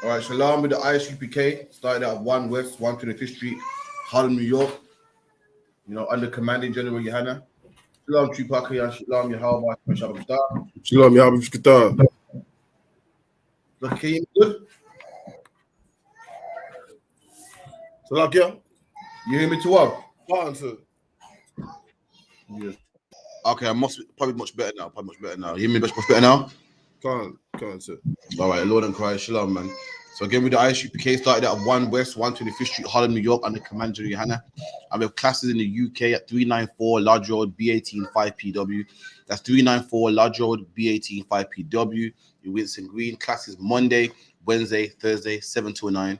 All right, Shalom with the I.S.U.P.K. Started out at 1 West, 125th Street, Harlem, New York. Under Commanding General YAHANNA. Shalom, TITHES, Shalom, YAHANNA, SHALAM. Shalom, YAHANNA. Look, can you good? Salakia? You hear me too well? Answer. Yes. Okay, I must be probably much better now. You hear me much better now? Can't, sir. All right, Lord and Christ, Shalom, man. So again, with the I.S.U.P.K. started out at 1 West, 125th Street, Harlem, New York, under Command General YAHANNA. And we have classes in the UK at 394 Lodge Road, B18 5PW. That's 394 Lodge Road, B18 5PW. In Winston Green. Classes Monday, Wednesday, Thursday, 7 to 9.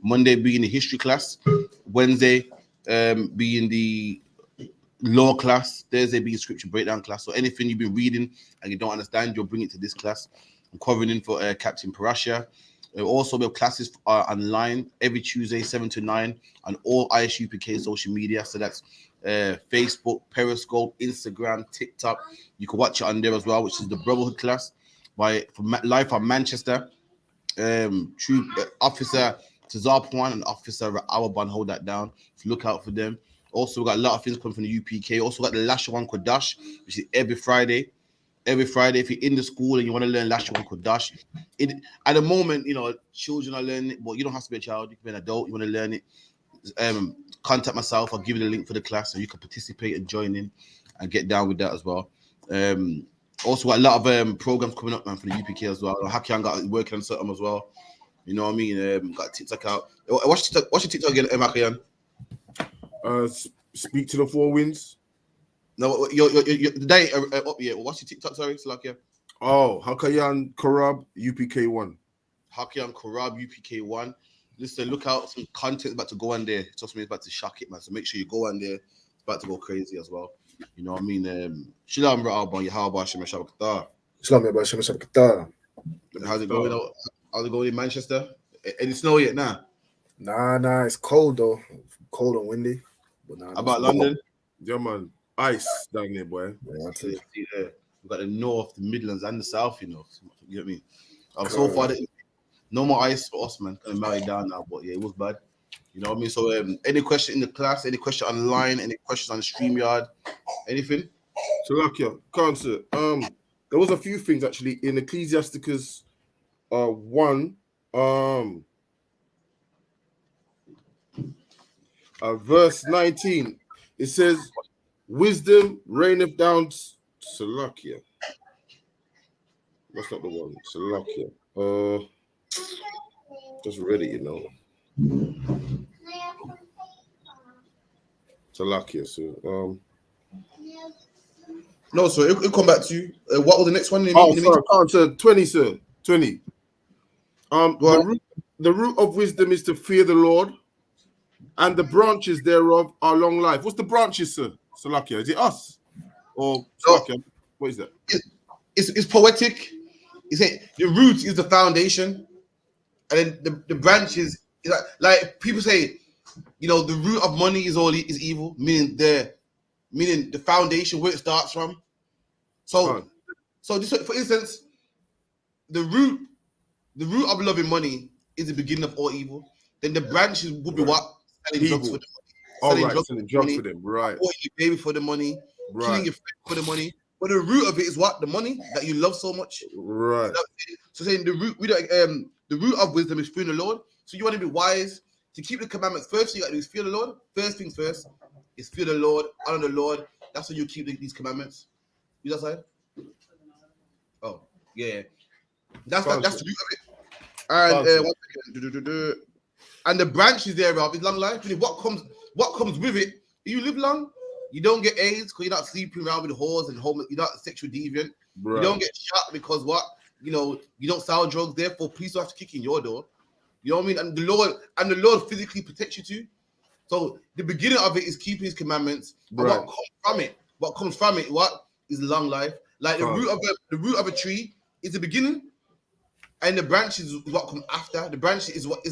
Monday being the history class. Wednesday being the law class. Thursday being scripture breakdown class. So anything you've been reading and you don't understand, you'll bring it to this class. I'm covering in for Captain Parasha. Also, we have classes online every Tuesday, 7 to 9, on all I.S.U.P.K. social media. So that's Facebook, Periscope, Instagram, TikTok. You can watch it on there as well, which is the Brotherhood class live from Manchester. Troop Officer Tazarpwan and Officer Awaban hold that down. So look out for them. Also, we got a lot of things coming from the UPK. Also, got the Lashawan Kodash, which is every Friday. Every Friday, if you're in the school and you want to learn Lashawan Kodash, at the moment, children are learning it, but you don't have to be a child. You can be an adult. You want to learn it. Contact myself. I'll give you the link for the class so you can participate and join in and get down with that as well. Also, got a lot of programs coming up, man, for the UPK as well. Hakian got working on something as well. You know what I mean? Got TikTok out. What's your TikTok again, Hakian? Speak to the four winds. No, your day up here. What's your TikTok? Sorry, Salakia. Oh, Hakayan Korab UPK1. Hakian Korab UPK1. Listen, look out, some content about to go on there. Trust me, it's about to shock it, man. So make sure you go on there. It's about to go crazy as well. You know what I mean? Shalom, Ra'abon, Yahawah, Shem Shabbat. Shalom, Shem Shabbat. How's it going? How's it going in Manchester? Any snow yet now? Nah, it's cold though. Cold and windy. But How about London? Yeah, man. Ice down there, boy. Yeah, we've got the north, the Midlands, and the south, You know what I mean? So far, no more ice for us, man. Kind of melted down now, but yeah, it was bad. You know what I mean? So, any question in the class, any question online, any questions on the StreamYard, anything? So, cancer. There was a few things actually in Ecclesiasticus 1, verse 19. It says, "Wisdom reigneth down." Salakia. That's not the one. Salakia. Just read it, Salakia. So no, so it'll come back to you. What was the next one? Sorry, 20, sir. 20. The root of wisdom is to fear the Lord, and the branches thereof are long life. What's the branches, sir? Salakia. Is it us? Or Salakia? What is that? It's poetic. It's the root is the foundation, and then the branches is like people say, the root of money is evil, meaning the foundation where it starts from. So just for instance, the root of loving money is the beginning of all evil. Then the branches would be what? Selling drugs for the money. Selling drugs for them, right? Or your baby for the money, killing your friend for the money. But the root of it is what? The money that you love so much. Right. So saying the root of wisdom is fearing the Lord. So you want to be wise to keep the commandments first. So you got to do is fear the Lord. First things first is fear the Lord, honor the Lord. That's how you keep these commandments. You that side? Oh, yeah. That's the root of it. And and the branches thereof is long life. What comes with it? You live long. You don't get AIDS because you're not sleeping around with whores and homeless. You're not a sexual deviant. Right. You don't get shot because you don't sell drugs. Therefore, police don't have to kick in your door. You know what I mean? And the Lord physically protects you too. So the beginning of it is keeping His commandments. Right. And what comes from it? What is long life? Like the root of a tree is the beginning, and the branches is what comes after. The branch is what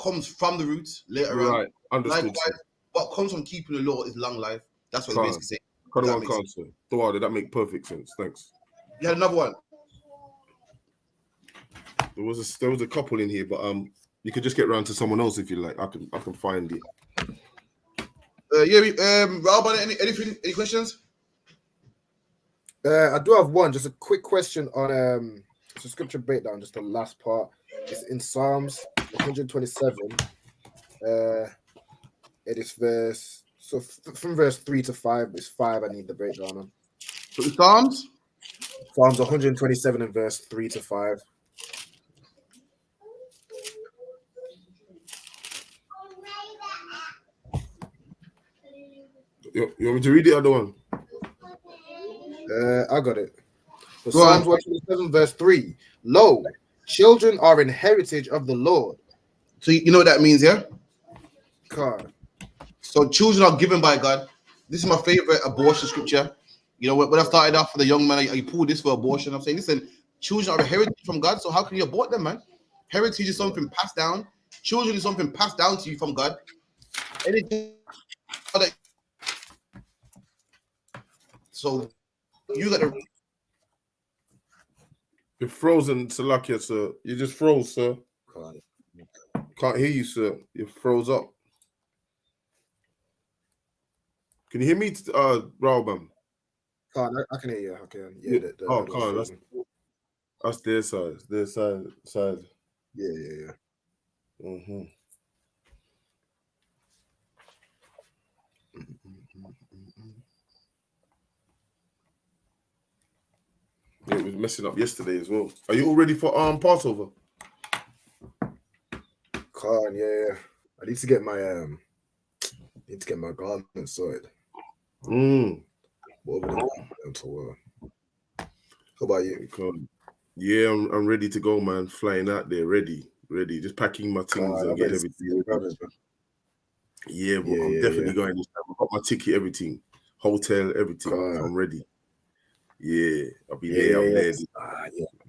comes from the roots later on. Right. Understood. Likewise, what comes from keeping the law is long life. That's what it's basically saying. That make perfect sense. Thanks. You had another one. There was a couple in here, but you could just get round to someone else if you like. I can find it. Rob, any questions? I do have one. Just a quick question on it's a scripture breakdown. Just the last part. It's in Psalms 127. It is from verse 3 to 5. It's 5. I need the breakdown on. So Psalms 127 and verse 3 to 5. You want me to read the other one? I got it. So Psalms 127 verse 3. Lo, children are an heritage of the Lord. So you know what that means, yeah? God. So children are given by God. This is my favorite abortion scripture. You know, when I started off for the young man, I pulled this for abortion. I'm saying, listen, children are a heritage from God. So how can you abort them, man? Heritage is something passed down. Children is something passed down to you from God. Anything that, so you got to. You're frozen, Salakia, sir. You just froze, sir. Can't hear you, sir. You froze up. Can you hear me, Raubam? I can hear you. I can. Yeah. That's their side. Their side. Yeah. Mm-hmm. Yeah, it was messing up yesterday as well. Are you all ready for Passover? Yeah. I need to get my garment sorted. How about you? Yeah, I'm ready to go, man. Flying out there, ready. Just packing my things and getting everything. Yeah, but I'm definitely going this time. I've got my ticket, everything, hotel, everything. I'm ready. Yeah, I'll be there. I'm there.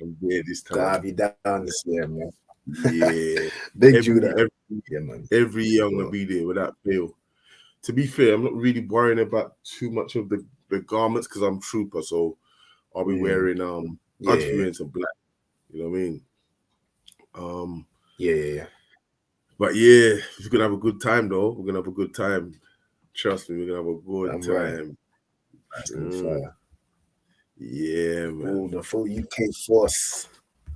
I'm there this time. I'll be down this year, man. Yeah, Big Judah. Man. Every year I'm gonna be there without fail. To be fair, I'm not really worrying about too much of the garments because I'm trooper, so I'll be wearing I'll just be wearing some black. You know what I mean? Yeah. But yeah, we're gonna have a good time though. We're gonna have a good time. Trust me, we're gonna have a good time. That's gonna be fire. Yeah, man. The full UK force.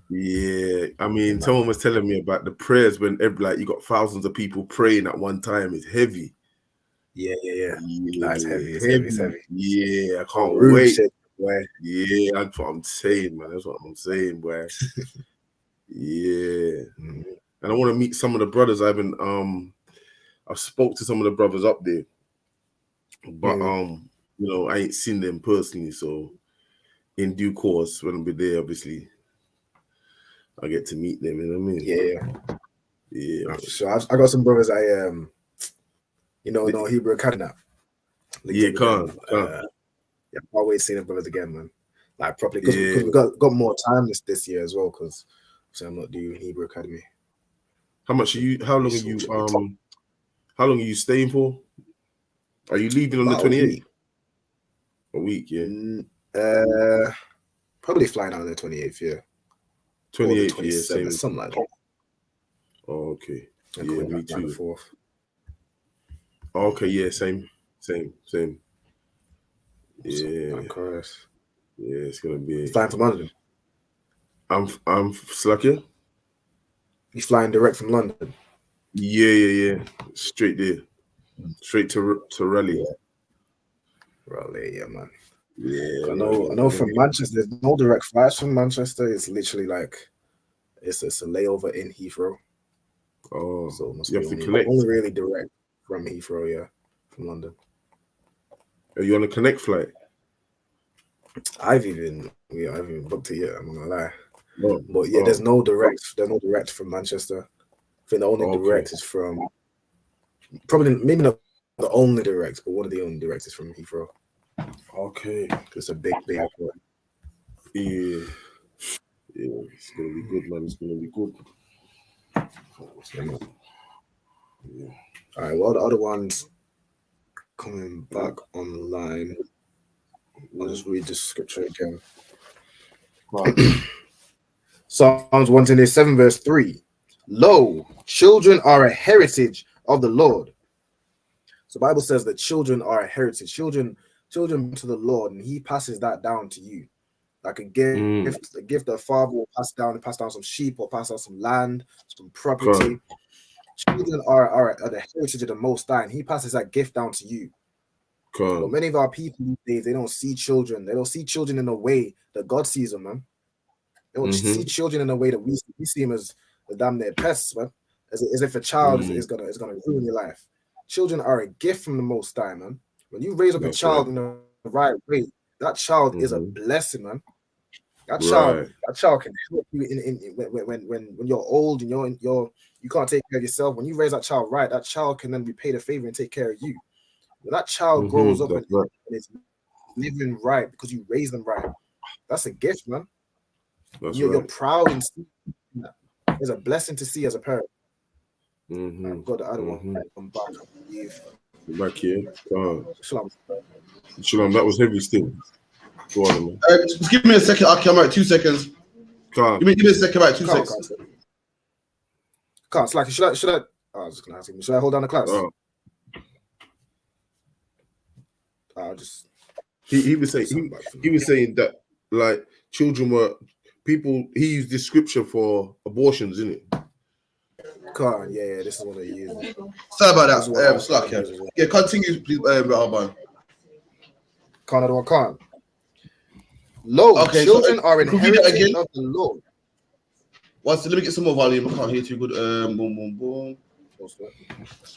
Yeah, I mean, someone was telling me about the prayers when you got thousands of people praying at one time. It's heavy. Yeah. That's heavy. It's heavy. Yeah, I can't wait. Shit, yeah, that's what I'm saying, man. That's what I'm saying, boy. Yeah. And I want to meet some of the brothers. I've spoke to some of the brothers up there, but you know, I ain't seen them personally. So in due course, when I'll be there, obviously, I get to meet them. You know what I mean? Yeah. So I got some brothers. No Hebrew Academy. Yeah, can't. Yeah, I'll always see them brothers again, man. Like properly because we got more time this year as well. Because I'm not doing Hebrew Academy. How long are you staying for? Are you leaving on the 28th? A week, yeah. Probably flying out on the 28th, yeah. 28th, yeah, same. Something like that. Oh, okay. And yeah, me too. 4th. Oh, okay, yeah, same. Yeah. Yeah, it's gonna be. Flying from London. I'm Slakia. He's flying direct from London. Yeah. Straight there. Straight to Raleigh. Raleigh, yeah, man. Yeah. I know from Manchester, there's no direct flights from Manchester. It's literally like it's a layover in Heathrow. Oh, so it must you be have to connect. Only really direct from Heathrow, yeah, from London. Are you on a connect flight? I've even booked it yet. I'm not gonna lie. No. But yeah, there's no direct. There's no direct from Manchester. I think the only direct is from maybe not the only direct, but one of the only directs is from Heathrow. Okay, it's a big airport. Yeah, it's gonna be good, man. It's gonna be good. Yeah. All right. Well, the other ones coming back online. I'll just read the scripture again. Psalms 127 verse 3. Lo, children are a heritage of the Lord. So the Bible says that children are a heritage. Children to the Lord, and he passes that down to you. Like a gift, a gift that a father will pass down some sheep or pass down some land, some property. Children are the heritage of the Most High, and he passes that gift down to you. But many of our people these days, they don't see children. They don't see children in the way that God sees them, man. They don't see children in the way that we see them as the damn near pests, man. As if a child is gonna ruin your life. Children are a gift from the Most High, man. When you raise up a child in the right way, that child is a blessing, man. That child can help you when you're old and you can't take care of yourself. When you raise that child right, that child can then repay the favor and take care of you. When that child grows up and is living right because you raised them right, that's a gift, man. You're proud and see that. It's a blessing to see as a parent. I've got the other one. I'm back here. Shalom. Shalom, that was heavy still. Go on, man. Just give me a second. Okay, I'm right. 2 seconds. Give me a second, right? 2 seconds. Can't slack. Should I? I was just gonna ask him. Should I hold down the class? He was saying that like children were people. He used this scripture for abortions, isn't it? Yeah, this is what they use. Sorry about that. Slack, yeah, continue, please, Rahaban. Can't. Lo, okay, children are inherited of the Lord. Let me get some more volume. I can't hear too good. Boom, boom, boom. I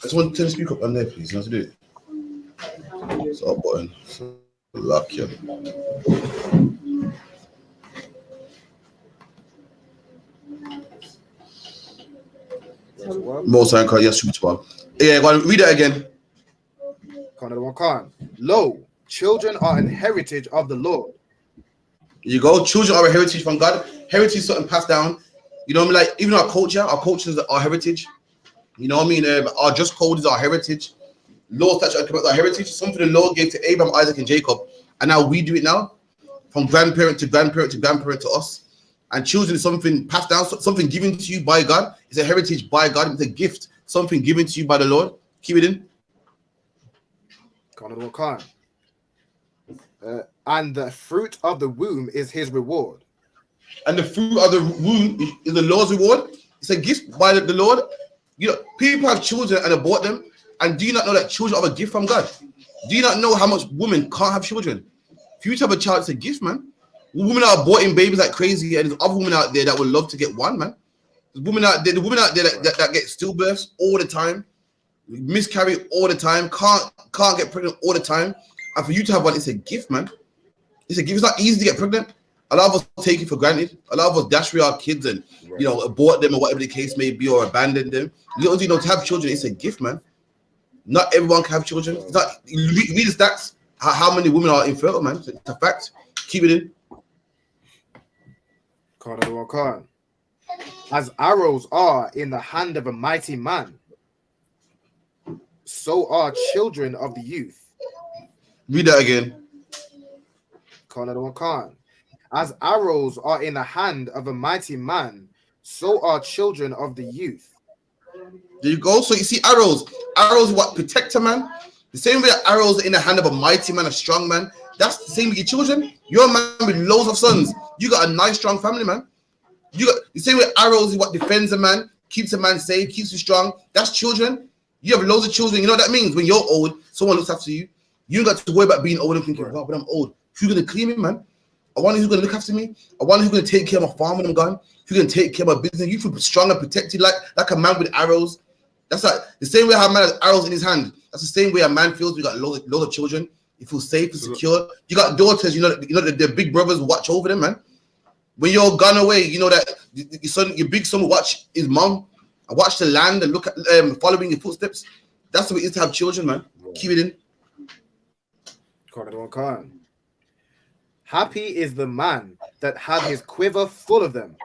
just want to speak up on there, please. You know how to do it. It's up button. Luck, yeah. Most time, yes, yeah, go on, read it again. Lo, children are an heritage of the Lord. You go. Children are a heritage from God. Heritage is something passed down. You know what I mean? Like even our culture is our heritage. You know what I mean? Our just code is our heritage. Law, statute, and our heritage. Something the Lord gave to Abraham, Isaac, and Jacob, and now we do it now, from grandparent to grandparent to grandparent to us. And children is something passed down, something given to you by God. It's a heritage by God. It's a gift, something given to you by the Lord. Keep it in. And the fruit of the womb is his reward. And the fruit of the womb is the Lord's reward. It's a gift by the Lord. You know, people have children and abort them. And do you not know that children are a gift from God? Do you not know how much women can't have children? For you to have a child, it's a gift, man. Women are aborting babies like crazy, and there's other women out there that would love to get one, man. There's women out there, that get stillbirths all the time, miscarry all the time, can't get pregnant all the time. And for you to have one, it's a gift, man. It's a gift. It's not easy to get pregnant. A lot of us take it for granted. A lot of us dash with our kids and abort them or whatever the case may be, or abandon them. Little do you know, to have children, it's a gift, man. Not everyone can have children. It's not, read the stats. How many women are infertile, man? It's a fact. Keep it in. As arrows are in the hand of a mighty man, so are children of the youth. Read that again. As arrows are in the hand of a mighty man, so are children of the youth. There you go. So you see arrows. Arrows what? Protect a man. The same way that arrows are in the hand of a mighty man, a strong man. That's the same with your children. You're a man with loads of sons. You got a nice, strong family, man. You got the same way arrows is what defends a man, keeps a man safe, keeps you strong. That's children. You have loads of children. You know what that means? When you're old, someone looks after you. You don't got to worry about being old and thinking, wow, but I'm old. Who's going to clean me, man? I wonder who's going to look after me. I wonder who's going to take care of my farm when I'm gone. Who's going to take care of my business? You feel strong and protected like a man with arrows. That's like the same way how a man has arrows in his hand. That's the same way a man feels. We got loads of children. You feel safe and secure. You got daughters. You know the big brothers watch over them, man. When you're gone away, you know that your big son will watch his mom and watch the land and look at following your footsteps. That's what it is to have children, man. Yeah. Keep it in. Happy is the man that had his quiver full of them.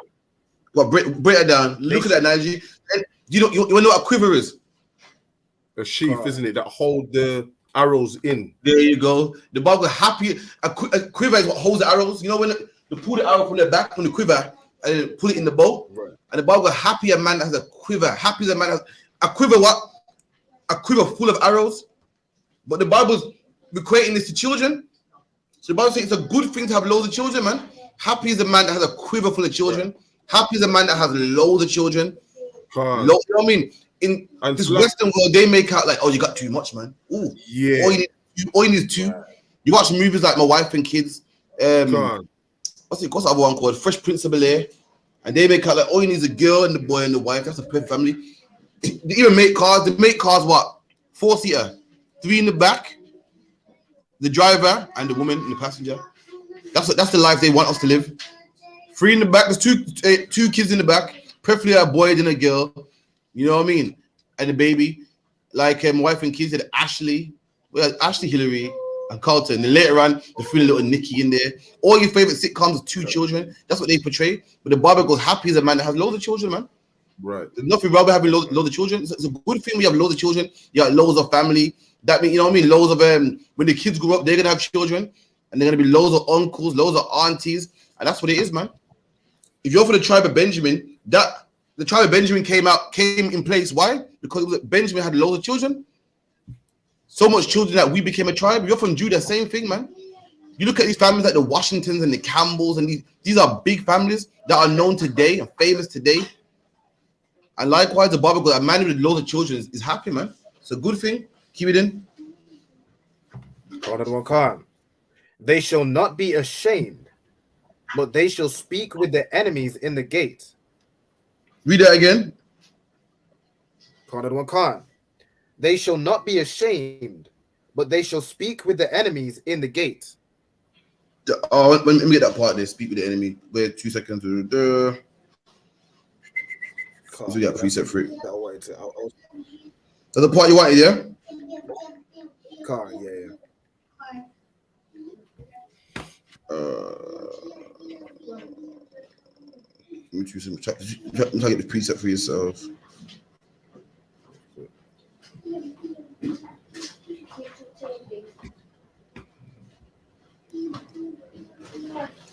Well, break it down. Look at that analogy. You know what a quiver is? A sheath, isn't it? That hold the arrows in. There you go. The Bible happy. A quiver is what holds the arrows. You know when they pull the arrow from the back from the quiver, and put it in the bow. Right. And the Bible goes, happy a man that has a quiver. Happy is a man that has a quiver. What? A quiver full of arrows. But the Bible's equating this to children. So the Bible says it's a good thing to have loads of children, man. Happy is a man that has a quiver full of children. Right. Happy is a man that has loads of children. You know what I mean? In this Western world, they make out like, oh, you got too much, man. Ooh, yeah. All you need is two. Right. You watch movies like My Wife and Kids. What's the other one called? Fresh Prince of Bel-Air. And they make out like all you need is a girl and the boy and the wife. That's a perfect family. They even make cars. They make cars what? 4-seater, 3 in the back, the driver and the woman and the passenger. That's the life they want us to live. 3 in the back. There's two kids in the back. Preferably a boy and a girl. You know what I mean? And the baby. Like My Wife and Kids had Ashley, Hillary, and Carlton. And later on, they threw a little Nikki in there. All your favorite sitcoms with 2 children. That's what they portray. But the Bible goes, happy is a man that has loads of children, man. Right. There's nothing wrong with having loads of children. It's a good thing we have loads of children. You got loads of family. That means, you know what I mean? Loads of when the kids grow up, they're gonna have children, and they're gonna be loads of uncles, loads of aunties, and that's what it is, man. If you're for the tribe of Benjamin, the tribe of Benjamin came in place. Why? Because Benjamin had loads of children. So much children that we became a tribe. If you're from Judah, same thing, man. You look at these families like the Washingtons and the Campbells, and these are big families that are known today and famous today. And likewise, the Bible goes, a man with loads of children is happy, man. It's a good thing. Keep it in. They shall not be ashamed, but they shall speak with their enemies in the gate. Read that again. They shall not be ashamed, but they shall speak with the enemies in the gate. Let me get that part there. Speak with the enemy. Wait 2 seconds. So we got preset for it. That's the part you wanted, yeah? Yeah. Let me choose some. Try to get the preset for yourself.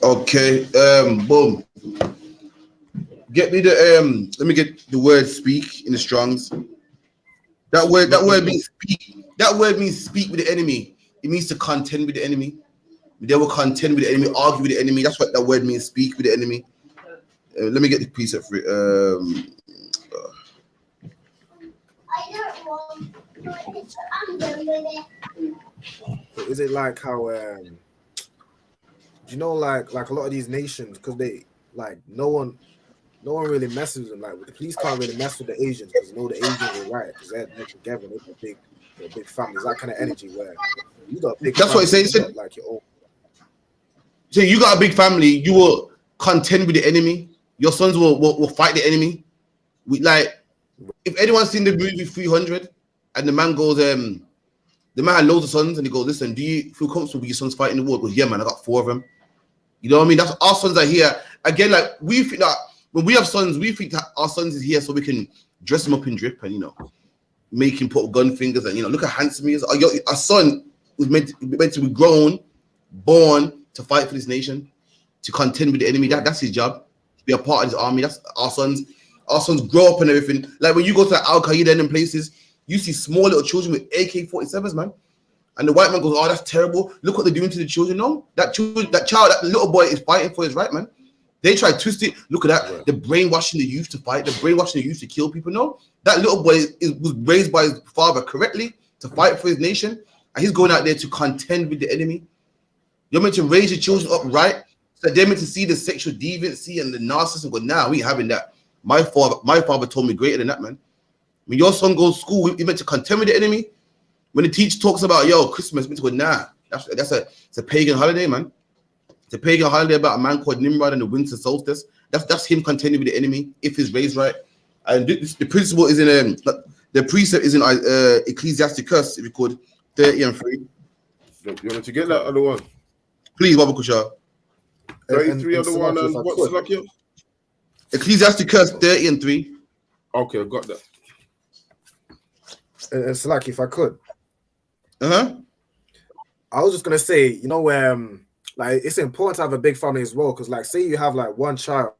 Okay. Boom. Get me the let me get the word speak in the Strongs. That word means speak. That word means speak with the enemy. It means to contend with the enemy. They will contend with the enemy, argue with the enemy. That's what that word means, speak with the enemy. Let me get the preset for it. Is it like how you know, like a lot of these nations, because they like no one really messes with them. Like the police can't really mess with the Asians because the Asians are right because they're together. They're big families. That kind of energy where you got big. That's what it says. Like your own. So you got a big family. You will contend with the enemy. Your sons will fight the enemy. If anyone's seen the movie 300, and the man goes, the man had loads of sons, and he goes, listen, do you feel comfortable with your sons fighting the war? He goes, yeah, man, I got 4 of them. You know what I mean? That's our sons are here. Again, like we think that when we have sons, we think that our sons is here so we can dress them up in drip and, you know, make him put gun fingers and, you know, look how handsome he is. Our son was meant to be grown, born to fight for this nation, to contend with the enemy. That's his job, to be a part of this army. That's our sons. Our sons grow up and everything. Like when you go to Al Qaeda and them places, you see small little children with AK-47s, man. And the white man goes, oh, that's terrible. Look what they're doing to the children. No, that little boy is fighting for his right, man. They try to twist it. Look at that. Right. They're brainwashing the youth to fight. They're brainwashing the youth to kill people. No, that little boy was raised by his father correctly to fight for his nation. And he's going out there to contend with the enemy. You're meant to raise your children up right. So they're meant to see the sexual deviancy and the narcissism. But now we ain't having that. My father told me greater than that, man. When your son goes to school, he meant to contend with the enemy. When the teacher talks about, Christmas, meant to go, nah, it's a pagan holiday, man. It's a pagan holiday about a man called Nimrod and the winter solstice. That's him contending with the enemy if he's raised right. And the principle is in the precept is in Ecclesiasticus, if you could, 30 and 3. You want to get that other one? Please, Baba Kusha. 33 other one, and what's like you? Ecclesiasticus 30 and 3. Okay, I got that. It's like if I could. I was just gonna say, like it's important to have a big family as well, because like say you have like one child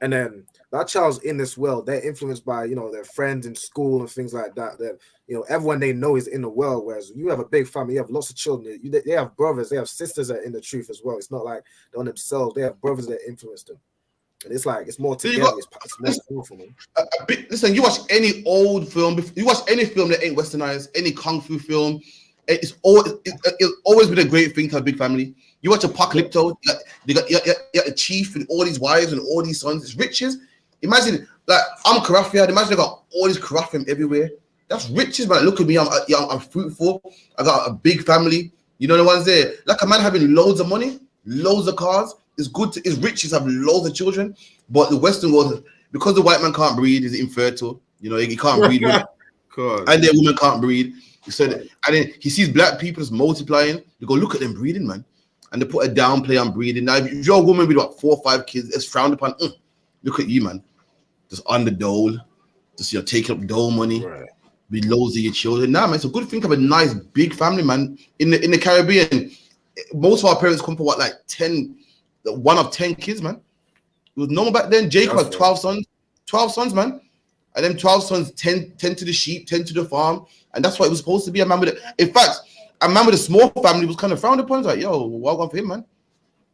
And then that child's in this world. They're influenced by, you know, their friends in school and things like that. That, you know, everyone they know is in the world. Whereas you have a big family, you have lots of children. They have brothers, they have sisters that are in the truth as well. It's not like they're on themselves. They have brothers that influence them. And it's like it's more together. It's more powerful, man. Listen, you watch any old film, you watch any film that ain't westernized, any kung fu film, it's always been a great thing to have a big family. You watch Apocalypto, you got a chief and all these wives and all these sons. It's riches. Imagine, like, I'm Karafian. Imagine I got all these Karafian everywhere. That's riches, man. Look at me. I'm fruitful. I got a big family. You know the ones there. Like a man having loads of money, loads of cars. It's good. It's riches have loads of children. But the Western world, because the white man can't breed, is infertile. You know, he can't breed. And the woman can't breed. So and then he sees black people just multiplying. You go, look at them breeding, man. And they put a downplay on breeding. Now, if you're a woman with about 4 or 5 kids, it's frowned upon. Look at you, man. Just on the dole. Just, you know, taking up dole money. Right. With loads of your children. Nah, man, it's a good thing to have a nice big family, man. In the Caribbean, most of our parents come from what, like 1 of 10 kids, man. It was normal back then. Jacob had 12 sons. 12 sons, man. And then 12 sons, 10 to the sheep, 10 to the farm. And that's what it was supposed to be. A man with it. In fact, a man with a small family was kind of frowned upon. It's like, yo, well gone for him, man.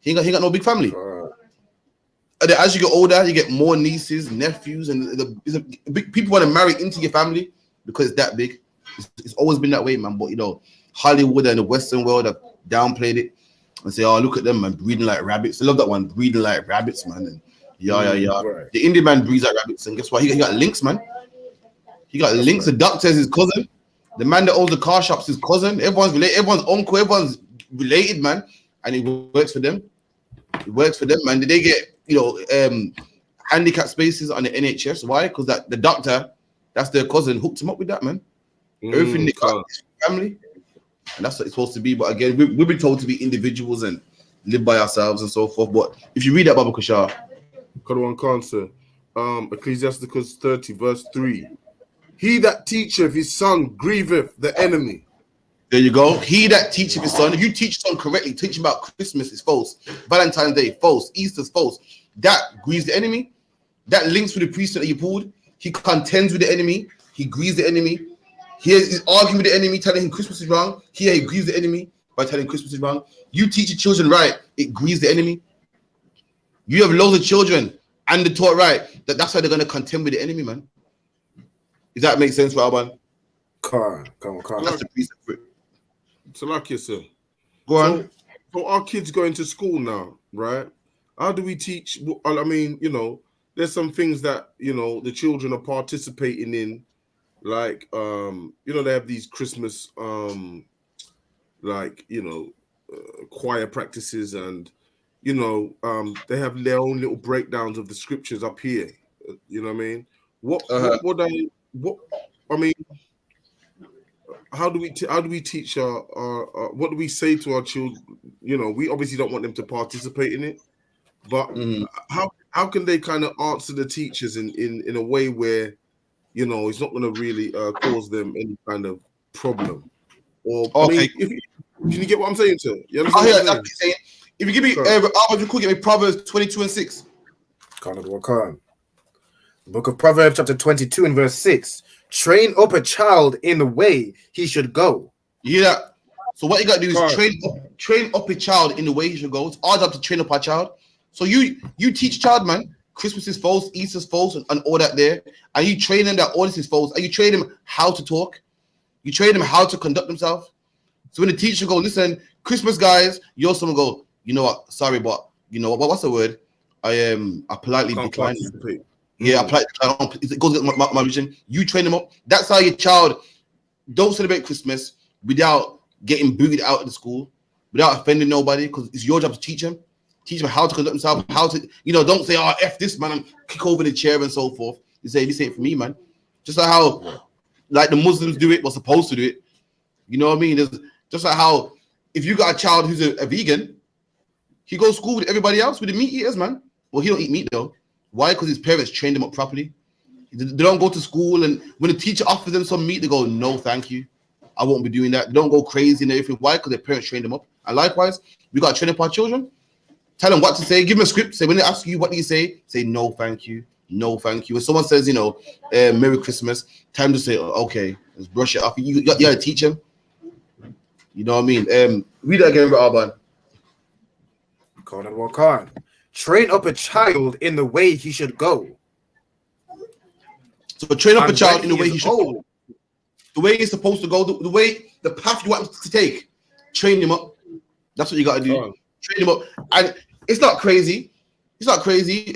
He ain't got no big family. And then as you get older, you get more nieces, nephews, and people want to marry into your family because it's that big. It's always been that way, man. But, you know, Hollywood and the Western world have downplayed it and say, oh, look at them, man, breeding like rabbits. I love that one, breeding like rabbits, man. And Right. The Indian man breeds like rabbits, and guess what? He got links, man. He got links. The doctor is his cousin. The man that owns the car shop's his cousin. Everyone's related. Everyone's uncle. Everyone's related, man. And he works for them. He works for them, man. Did they get, you know, handicap spaces on the NHS? Why? Because the doctor, that's their cousin, hooked him up with that, man. Everything they got is family, and that's what it's supposed to be. But again, we've been told to be individuals and live by ourselves and so forth. But if you read that Baba Kashar, Ecclesiasticus 30 verse 3, he that teacheth his son grieveth the enemy. There you go. He that teacheth his son, if you teach son correctly, teach him about Christmas is false, Valentine's Day false, Easter's false, that grieves the enemy. That links with the priesthood that you pulled. He contends with the enemy. He grieves the enemy. He's arguing with the enemy, telling him Christmas is wrong. Here he grieves the enemy by telling him Christmas is wrong. You teach your children right, it grieves the enemy. You have loads of children and they're taught right. That's why they're going to contend with the enemy, man. Does that make sense for Alban? Come on. That's the precept for it. So like you said, go on. So our kids going to school now, right? How do we teach? I mean, you know, there's some things that, you know, the children are participating in, like, you know, they have these Christmas, like, you know, choir practices, and, you know, they have their own little breakdowns of the scriptures up here. You know what I mean? How do we teach our what do we say to our children? You know, we obviously don't want them to participate in it, but how can they kind of answer the teachers in a way where, you know, it's not going to really cause them any kind of problem? Or okay, I mean, can you get what I'm saying, sir? You understand what I'm saying? If you give me, if you could give me Proverbs 22 and 6. The book of Proverbs, chapter 22 and verse 6. Train up a child in the way he should go. You hear that? So what you got to do is train up a child in the way he should go. It's our job to train up our child. So you teach child, man, Christmas is false, Easter's false, and all that there. And you train them that all this is false. And you train them how to talk. You train them how to conduct themselves. So when the teacher go, listen, Christmas, guys, you also go, you know what? Sorry, but you know what? What's the word? I politely decline. Yeah, I politely decline. It goes against my vision. You train them up. That's how your child don't celebrate Christmas without getting booted out of the school, without offending nobody, because it's your job to teach them. Teach them how to conduct themselves, how to, you know, don't say, oh, F this, man, and kick over the chair and so forth. You say, this ain't for me, man. Just like how, like the Muslims do it, we're supposed to do it. You know what I mean? There's, just like how, if you got a child who's a vegan, he goes to school with everybody else, with the meat eaters, man. Well, he don't eat meat, though. Why? Because his parents trained him up properly. They don't go to school, and when the teacher offers them some meat, they go, no, thank you. I won't be doing that. They don't go crazy and everything. Why? Because their parents trained them up. And likewise, we got to train up our children. Tell them what to say. Give them a script. Say when they ask you what do you say no, thank you, no, thank you. When someone says Merry Christmas, time to say okay, let's brush it off. You gotta teach them. You know what I mean? Read that again, Alban. Train up a child in the way he should go. So train up a child in the way he should go. The way he's supposed to go, the path you want him to take. Train him up. That's what you gotta do. Train him up. And it's not crazy. It's not crazy.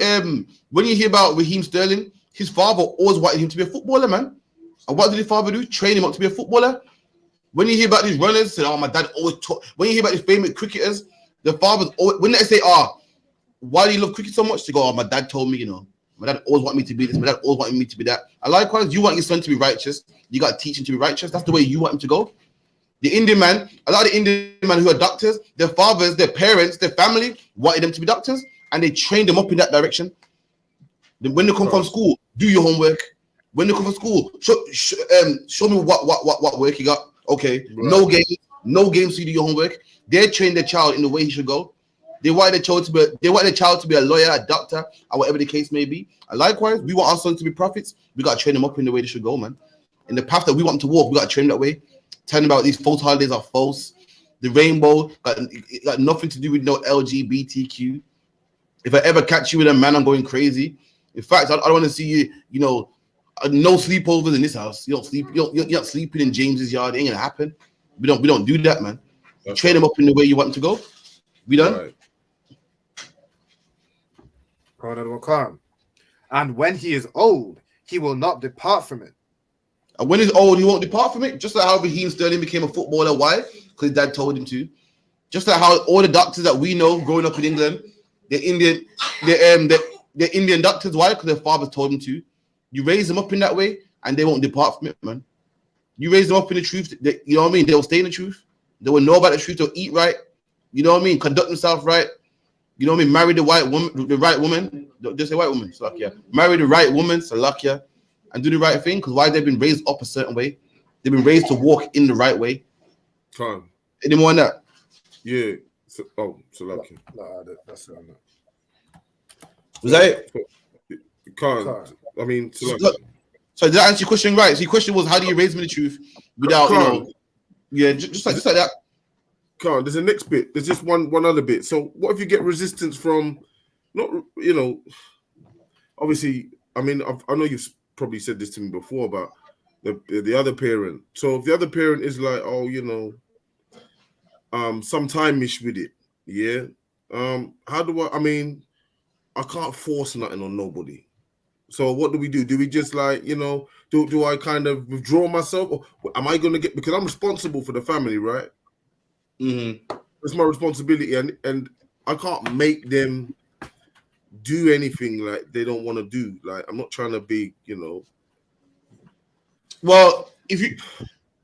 When you hear about Raheem Sterling, his father always wanted him to be a footballer, man. And what did his father do? Train him up to be a footballer. When you hear about these runners, say, "Oh, my dad always taught." When you hear about these famous cricketers, the fathers always, when they say, why do you love cricket so much? They go, "Oh, my dad told me, my dad always wanted me to be this. My dad always wanted me to be that." And likewise, you want your son to be righteous. You got to teach him to be righteous. That's the way you want him to go. The Indian man, a lot of the Indian men who are doctors, their fathers, their parents, their family wanted them to be doctors, and they trained them up in that direction. Then when they come from school, do your homework. When they come from school, show me what work you got. Okay, right. No games. So you do your homework. They train their child in the way he should go. They want their child to be a lawyer, a doctor, or whatever the case may be. And likewise, we want our sons to be prophets. We got to train them up in the way they should go, man. In the path that we want them to walk, we got to train them that way. Tell them about these false holidays are false. The rainbow got nothing to do with no LGBTQ. If I ever catch you with a man, I'm going crazy. In fact, I don't want to see you, no sleepovers in this house. You don't sleep. You're not sleeping in James's yard. It ain't gonna happen. We don't do that, man. Train them up in the way you want them to go. We done. Right. And when he is old, he will not depart from it. And when he's old, he won't depart from it. Just like how Raheem Sterling became a footballer. Why? Because his dad told him to. Just like how all the doctors that we know growing up in England, they're Indian doctors. Why? Because their fathers told them to. You raise them up in that way, and they won't depart from it, man. You raise them up in the truth. You know what I mean? They will stay in the truth. They will know about the truth. They'll eat right. You know what I mean? Conduct themselves right. You know what I mean? Marry the right woman. Don't just say white woman. Salakia. Marry the right woman. Salakia. And do the right thing. Because why? They've been raised up a certain way. They've been raised to walk in the right way. Time. Any more on that? Yeah. Salakia. No, that's it. Was that it? Can't. I mean, so did I answer your question right? So your question was, how do you raise me the truth without, just like that. Can't. There's a next bit. There's just one other bit. So what if you get resistance from, obviously, I mean, I know you've probably said this to me before about the other parent. So if the other parent is like, some time-ish with it, yeah. How do I can't force nothing on nobody. So what do we do? Do we just do I kind of withdraw myself, or am I going to get, because I'm responsible for the family, right? Mm-hmm. It's my responsibility, and I can't make them do anything like they don't want to do. Like, I'm not trying to be, Well, there's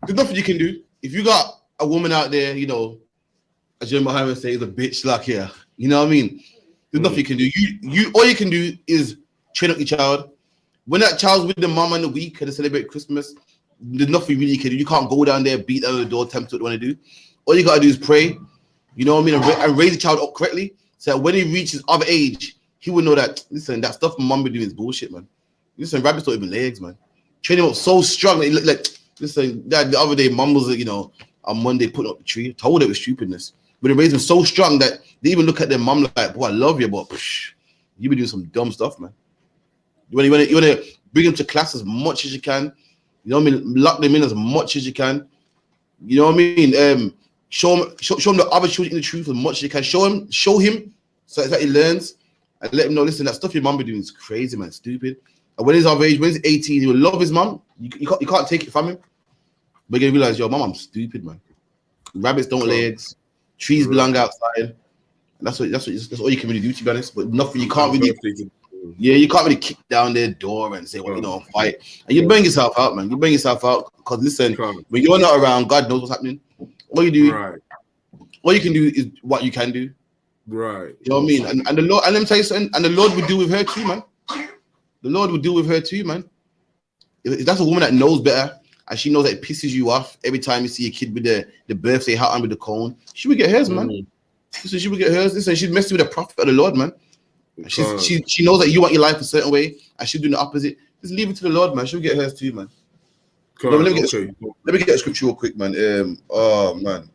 nothing you can do. If you got a woman out there, as Jim Muhammad says, a bitch like here, you know what I mean? There's nothing you can do. You all you can do is train up your child. When that child's with the mom in the week and they celebrate Christmas, there's nothing really you can do. You can't go down there, beat down the door, tempt what they want to do. All you gotta do is pray, you know what I mean, and raise the child up correctly, so that when he reaches of age, he will know that, listen, that stuff my mom be doing is bullshit, man. Listen, rabbits don't even legs, man. Train him up so strong. Listen, that the other day, mom was, on Monday putting up the tree. Told it was stupidness. But they raised him so strong that they even look at their mom like, boy, I love you, but you be doing some dumb stuff, man. You want to bring them to class as much as you can. You know what I mean? Lock them in as much as you can. You know what I mean? Show him the other children in the truth as much as you can. Show him so that he learns, and let him know, listen, that stuff your mom be doing is crazy, man, stupid. And when he's of age, when he's 18, he will love his mom. You can't take it from him. But you realize, mom, I'm stupid, man. Rabbits don't lay eggs. Trees belong outside. And that's all you can really do, to be honest. But nothing, you can't really. Yeah, you can't really kick down their door and say, fight. And you bring yourself out, man. You bring yourself out, because listen, when you're not around, God knows what's happening. All you do, all you can do is what you can do. Right. You know what I mean? And the Lord, and let me tell you something, and the Lord will deal with her too, man. The Lord will deal with her too, man. If that's a woman that knows better, and she knows that it pisses you off every time you see a kid with the birthday hat on with the cone, she will get hers, man. Listen, she will get hers. Listen, she's messing with the prophet of the Lord, man. She knows that you want your life a certain way, and she's doing the opposite. Just leave it to the Lord, man. She'll get hers too, man. No, let me get a scripture real quick, man. Oh man.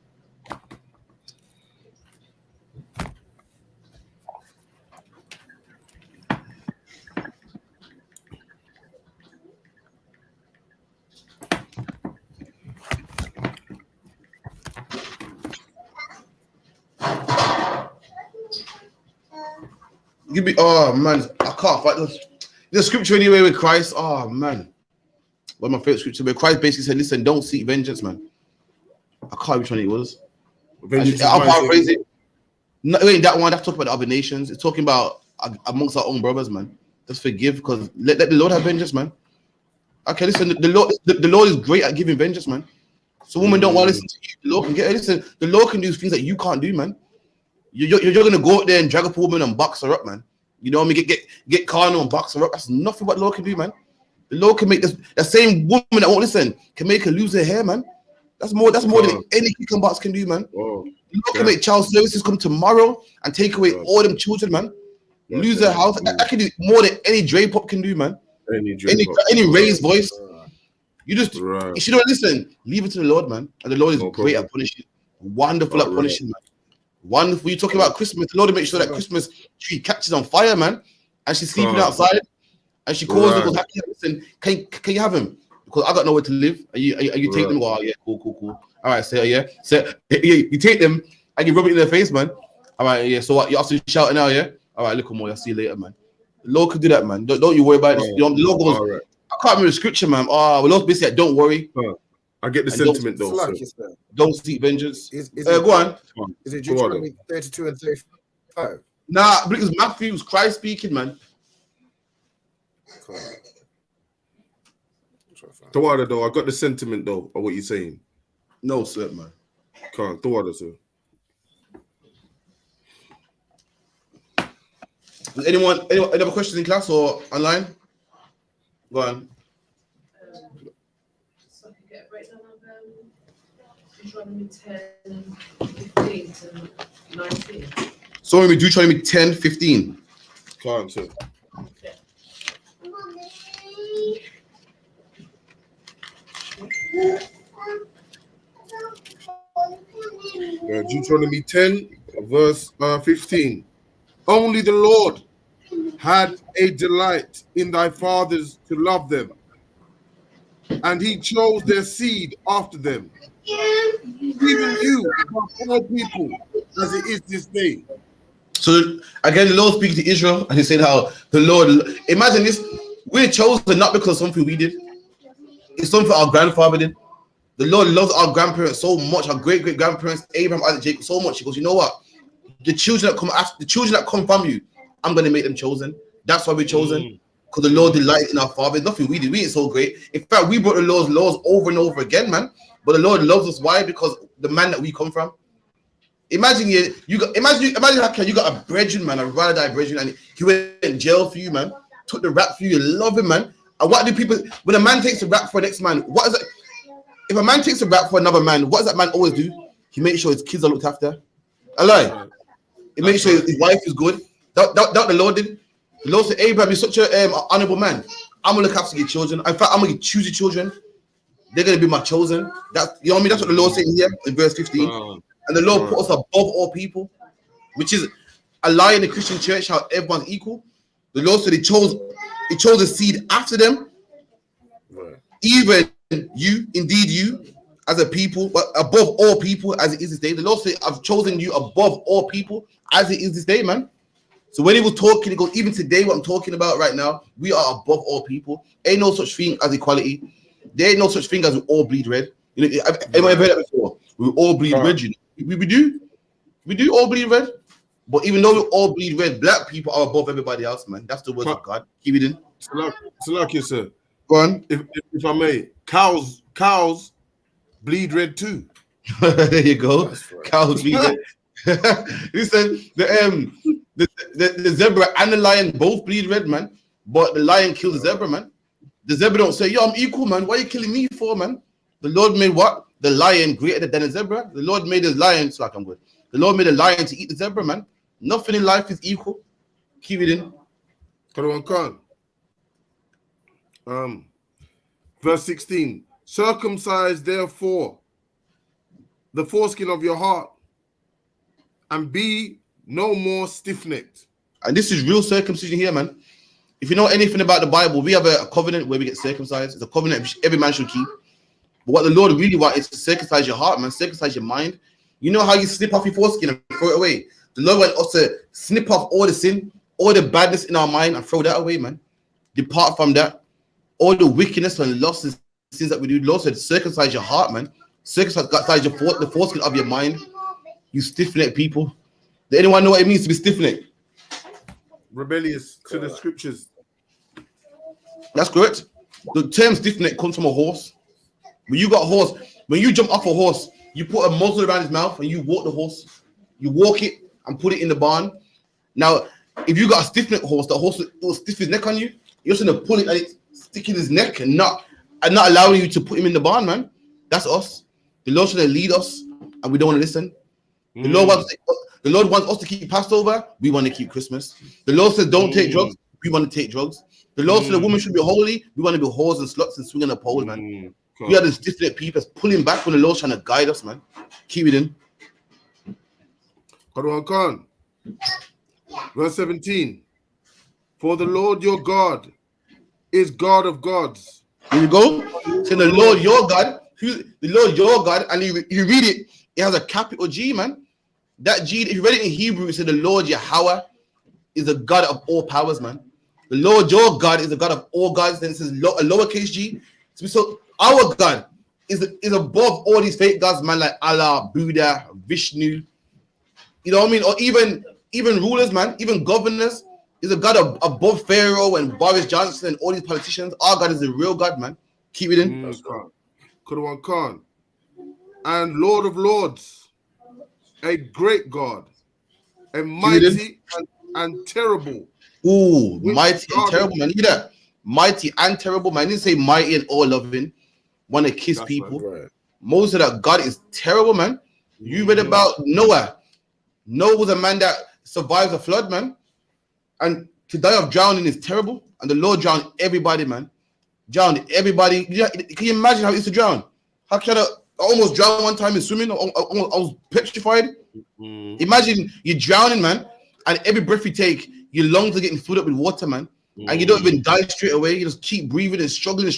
Give me, oh man, I can't find the scripture anyway with Christ. Oh man, one of my favorite scriptures where Christ basically said, "Listen, don't seek vengeance, man." I can't remember which one it was. I'll paraphrase it. No, it ain't that one. That's talking about the other nations. It's talking about amongst our own brothers, man. Just forgive, because let the Lord have vengeance, man. Okay, listen, the Lord is great at giving vengeance, man. So women don't want to listen to you. The Lord can get, listen, the Lord can do things that you can't do, man. You're gonna go out there and drag up a woman and box her up, man. You know what I mean? Get carnal and box her up. That's nothing what the Lord can do, man. The Lord can make this, the same woman that won't listen can make her lose her hair, man. That's more than any kick and box can do, man. Oh, the Lord can make child services come tomorrow and take away all them children, man. Lose their house. That can do more than any Dre Pop can do, man. Any raised voice. You just, if you don't listen, leave it to the Lord, man. And the Lord is great at punishing. Wonderful at punishing, man. Wonderful. You're talking about Christmas. The Lord will make sure that Christmas tree catches on fire, man. And she's sleeping outside. And she calls and goes, listen, can you have him? Because I got nowhere to live. And you take them. Oh, yeah, cool. All right, so yeah. So you take them and you rub it in their face, man. All right, yeah. So what? You're also shouting out, yeah? All right, look, more. I'll see you later, man. The Lord could do that, man. Don't you worry about it. The Lord goes, I can't remember the scripture, man. Oh, the Lord basically said, don't worry. I get the sentiment, though. Don't seek vengeance. Go on. Is it Deuteronomy 32 and 35? Nah, because Matthew was Christ speaking, man. Tawada, though, I got the sentiment, though, of what you're saying. No, sir, man. Can't. Tawada, sir. Does anyone any other questions in class or online? Go on. So I can get a breakdown of Deuteronomy 10, 15 to 19. So when we do Deuteronomy 10, 15. Can't, sir. Okay. Deuteronomy 10, verse 15. Only the Lord had a delight in thy fathers to love them, and he chose their seed after them, even you above all people, as it is this day. So again, the Lord speaking to Israel, and he said how the Lord, imagine this, we're chosen not because of something we did, it's something our grandfather did. The Lord loves our grandparents so much, our great-great-grandparents, Abraham, Isaac, Jacob, so much. He goes, you know what? The children that come from you, I'm going to make them chosen. That's why we're chosen. Because the Lord delights in our father. There's nothing we did. We ain't so great. In fact, we brought the Lord's laws over and over again, man. But the Lord loves us. Why? Because the man that we come from. Imagine how you got a brethren, man, a ride or die brethren, and he went in jail for you, man. Took the rap for you. You love him, man. And what do people, when a man takes a rap for the next man, what is it? If a man takes a rap for another man, what does that man always do? He makes sure his kids are looked after. I lie. He makes sure his wife is good. That the Lord did. The Lord said, Abraham, you're such an honorable man. I'm gonna look after your children. In fact, I'm gonna choose your children. They're gonna be my chosen. That, you know what I mean? That's what the Lord said here in verse 15. And the Lord put us above all people, which is a lie in the Christian church, how everyone's equal. The Lord said he chose a seed after them. Even you, indeed you, as a people, but above all people, as it is this day. The Lord said, I've chosen you above all people, as it is this day, man. So when he was talking, he goes, even today, what I'm talking about right now, we are above all people. Ain't no such thing as equality. There ain't no such thing as we all bleed red. You know, anyone ever heard that before? We all bleed red, you know? We do all bleed red. But even though we all bleed red, black people are above everybody else, man. That's the word of God. Keep it in. Salaki, sir. Go on. If I may, cows bleed red too. There you go. Right. Cows bleed red. Listen, the zebra and the lion both bleed red, man. But the lion kills the zebra, man. The zebra don't say, yo, I'm equal, man. Why are you killing me for, man? The Lord made what? The lion greater than the zebra. The Lord made the lion, so like I'm good. The Lord made a lion to eat the zebra, man. Nothing in life is equal. Keep it in. Verse 16. Circumcise therefore the foreskin of your heart, and be no more stiff-necked. And this is real circumcision here, man. If you know anything about the Bible, we have a covenant where we get circumcised. It's a covenant which every man should keep. But what the Lord really wants is to circumcise your heart, man. Circumcise your mind. You know how you snip off your foreskin and throw it away? The Lord wants us to snip off all the sin, all the badness in our mind and throw that away, man. Depart from that. All the wickedness and lust and sins that we do. The Lord said, circumcise your heart, man. Circumcise the foreskin of your mind. You stiff-necked people. Does anyone know what it means to be stiff-necked? Rebellious to the scriptures. That's correct. The term stiff-neck comes from a horse. When you got a horse, when you jump off a horse, you put a muzzle around his mouth and you walk the horse. You walk it and put it in the barn. Now, if you got a stiff-neck horse, the horse will stiff his neck on you. You're just gonna pull it and it's sticking his neck and not allowing you to put him in the barn, man. That's us. The Lord's trying to lead us, and we don't want to listen. The Lord wants us to keep Passover. We want to keep Christmas. The Lord says don't take drugs. We want to take drugs. The Lord said the woman should be holy. We want to be whores and sluts and swing on a pole, man. We are the stiff-necked people that's pulling back when the Lord's trying to guide us, man. Keep it in. Verse 17. For the Lord your God is God of gods. Here you go. Saying the Lord your God, the Lord your God, and you read it, it has a capital G, man. That G, if you read it in Hebrew, it said the Lord Yahweh is the God of all powers, man. The Lord your God is the God of all gods. Then it says a lowercase g. So our God is above all these fake gods, man, like Allah, Buddha, Vishnu. You know what I mean? Or even rulers, man, even governors. Is a God above Pharaoh and Boris Johnson and all these politicians. Our God is a real God, man. Keep it in. Khan. And Lord of Lords, a great God, a mighty and terrible. Ooh, mighty and terrible, man. Look at that. Mighty and terrible, man. He didn't say mighty and all loving. Want to kiss people. Right. Most of that God is terrible, man. You read about Noah. Noah was a man that survived a flood, man. And to die of drowning is terrible. And the Lord drowned everybody, man. Drowned everybody. Can you imagine how he used to drown? How can I almost drown one time in swimming? I was petrified. Imagine you're drowning, man. And every breath you take, your lungs are getting filled up with water, man. And you don't even die straight away. You just keep breathing and struggling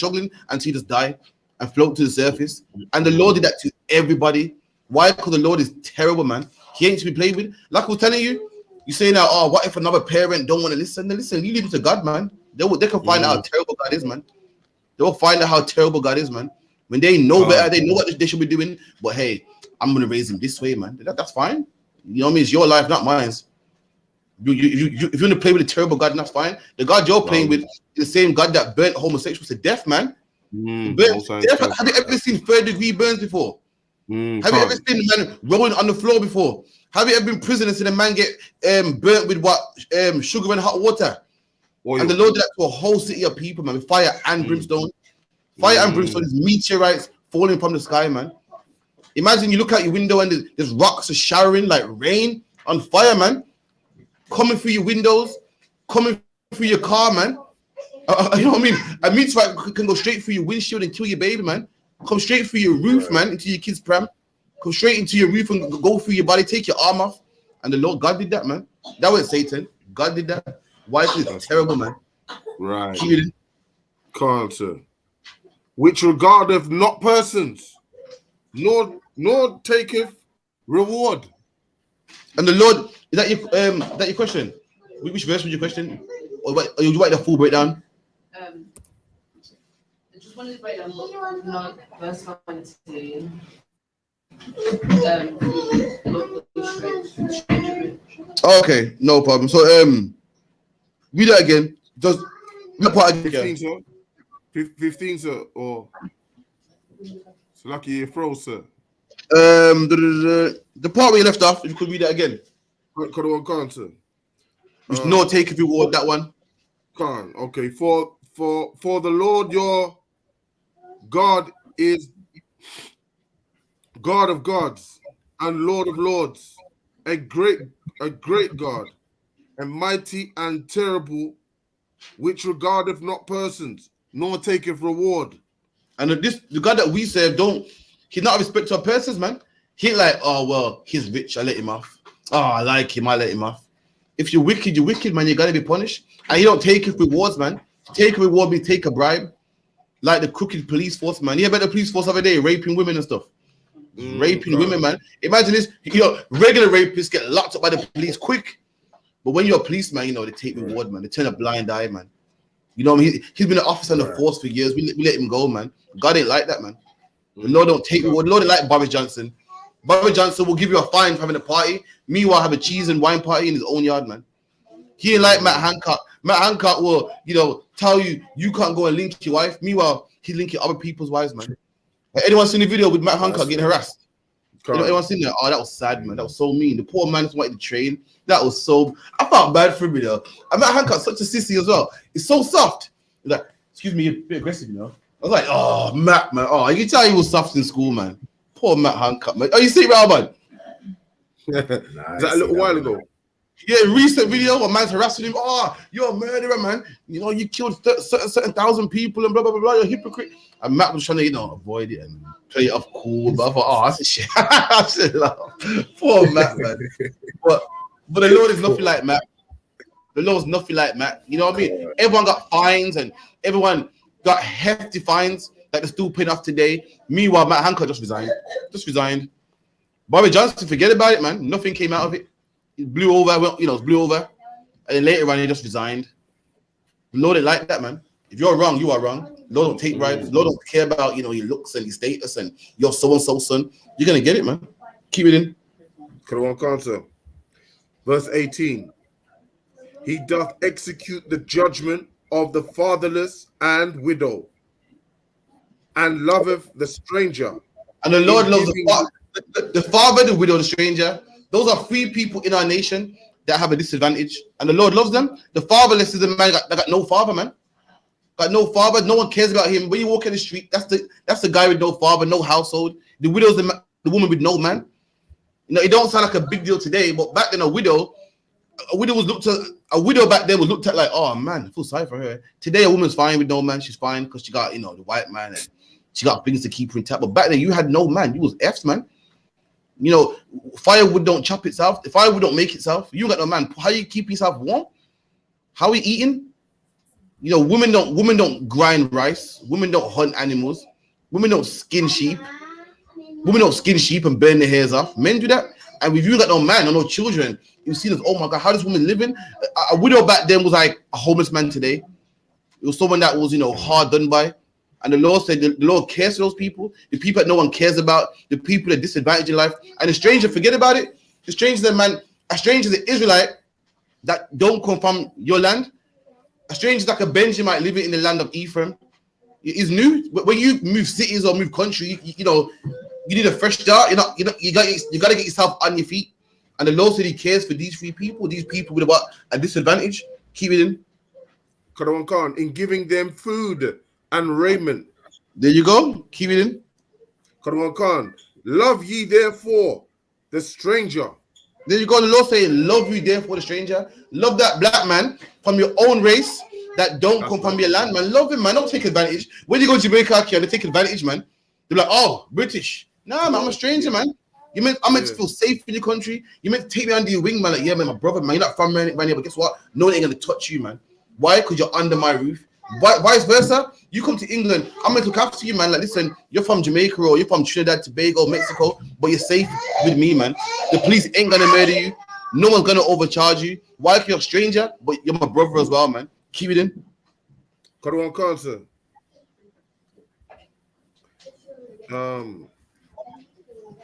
until you just die and float to the surface. And the Lord did that to everybody. Why? Because the Lord is terrible, man. He ain't to be played with. Like I was telling you, you say now, oh, what if another parent don't want to listen? Then listen, you leave it to God, man. They can find out how terrible God is, man. They will find out how terrible God is, man. When they know better, they know what they should be doing. But hey, I'm gonna raise him this way, man. That's fine. You know what I mean? It's your life, not mine. If you want to play with a terrible God, that's fine. The God you're playing with is the same God that burnt homosexuals to death, man. Death. Have you ever seen third-degree burns before? Have you ever seen a man rolling on the floor before? Have you ever been in prison and seen a man get burnt with what? Sugar and hot water? Oil. And the Lord did that to a whole city of people, man, with fire and brimstone. Fire and brimstone is meteorites falling from the sky, man. Imagine you look out your window and there's rocks are showering like rain on fire, man. Coming through your windows, coming through your car, man. You know what I mean? A meteorite can go straight through your windshield and kill your baby, man. Come straight through your roof, man, into your kid's pram. Come straight into your roof and go through your body, take your arm off. And the Lord, God did that, man. That was Satan. God did that. Why is it terrible, man? Right. Can't, sir. Which regardeth not persons, nor taketh reward. And the Lord, is that your question? Which verse was your question? Or you write the full breakdown? I just wanted to break down verse 19. Okay, no problem. So read that again. Just read part again. 15, sir. 15, sir. Or so lucky you froze, sir. The part where you left off, if you could read that again. Can't, sir. Which no take if you reward that one. Can't. Okay. For the Lord your God is God of gods and Lord of lords, a great God, and mighty and terrible, which regardeth not persons, nor taketh reward. And the God that we serve, he's not a respecter of persons, man. He like, oh well, he's rich, I let him off. Oh, I like him, I let him off. If you're wicked, man. You gotta be punished. And he don't take rewards, man. Take a reward means take a bribe. Like the crooked police force, man. You hear about the police force every day, raping women and stuff. Raping women, man. Imagine this, regular rapists get locked up by the police quick. But when you're a policeman, they take reward, man. They turn a blind eye, man. You know what I mean? He's been an officer in the force for years. We let him go, man. God ain't like that, man. The Lord don't take reward. The Lord ain't like Boris Johnson. Boris Johnson will give you a fine for having a party. Meanwhile, have a cheese and wine party in his own yard, man. He ain't like Matt Hancock. Matt Hancock will, tell you can't go and link your wife. Meanwhile, he's linking other people's wives, man. Anyone seen the video with Matt Hancock getting harassed? Anyone seen that? Oh, that was sad, man. That was so mean. The poor man just wanted to train. That was so. I felt bad for him, And Matt Hancock's such a sissy as well. It's so soft. He's like, excuse me, you're a bit aggressive, I was like, oh, Matt, man. Oh, you can tell he was soft in school, man. Poor Matt Hancock, man. Oh, you see it, man? Is that a little while ago? Yeah, recent video where man's harassing him. Oh, you're a murderer, man. You killed certain thousand people and blah, blah, blah, blah. You're a hypocrite. And Matt was trying to, avoid it and play it off cool. But I thought, oh, that's a shit. I should laugh. Poor Matt, man. But the Lord is nothing like Matt. The Lord's nothing like Matt. You know what I mean? Everyone got fines and everyone got hefty fines that they're still paying off today. Meanwhile, Matt Hancock just resigned. Boris Johnson, forget about it, man. Nothing came out of it. It blew over, it blew over. And then later on, he just resigned. The Lord ain't like that, man. If you're wrong, you are wrong. The Lord don't take bribes. The Lord don't care about, your looks and your status and your so-and-so son. You're going to get it, man. Keep it in. Verse 18. He doth execute the judgment of the fatherless and widow, and loveth the stranger. And the Lord loves the father, the widow, the stranger. Those are three people in our nation that have a disadvantage, and the Lord loves them. The fatherless is a man that got no father, man. Got no father. No one cares about him. When you walk in the street, that's the guy with no father, no household. The widow's the woman with no man. It don't sound like a big deal today, but back then a widow back then was looked at like, oh man, I feel sorry for her. Today a woman's fine with no man. She's fine because she got the white man and she got things to keep her intact. But back then you had no man. You was F's, man. Firewood don't chop itself. The firewood don't make itself. You got no man. How you keep yourself warm? How we eating? Women don't grind rice. Women don't hunt animals. Women don't skin sheep. Women don't skin sheep and burn their hairs off. Men do that. And if you got no man or no children, you see this, oh my God, how this woman living? A widow back then was like a homeless man today. It was someone that was, hard done by. And the Lord said the Lord cares for those people, the people that no one cares about, the people that disadvantaged in life. And the stranger, forget about it. The stranger is a stranger is an Israelite that don't come from your land. A stranger is like a Benjamite living in the land of Ephraim. It's new. When you move cities or move country, you need a fresh start. You got to get yourself on your feet. And the Lord said He cares for these people with a disadvantage. Keep it in. In giving them food and raiment. There you go. Keep it in. Love ye therefore the stranger. There you go. The Lord saying, love you therefore the stranger. Love that black man from your own race that don't come from your land, man. Love him, man. Don't take advantage. When you go to Jamaica, they take advantage, man. They're like, oh, British. Nah, man, I'm a stranger, man. I'm meant to feel safe in your country. You meant to take me under your wing, man. Like, yeah, man, my brother, man. You're not from man here, but guess what? No one ain't gonna touch you, man. Why? Because you're under my roof. Vice versa. You come to England, I'm meant to look after you, man. Like, listen, you're from Jamaica or you're from Trinidad, Tobago, Mexico, but you're safe with me, man. The police ain't gonna murder you. No one's gonna overcharge you. Why? Because you're a stranger, but you're my brother as well, man. Keep it in.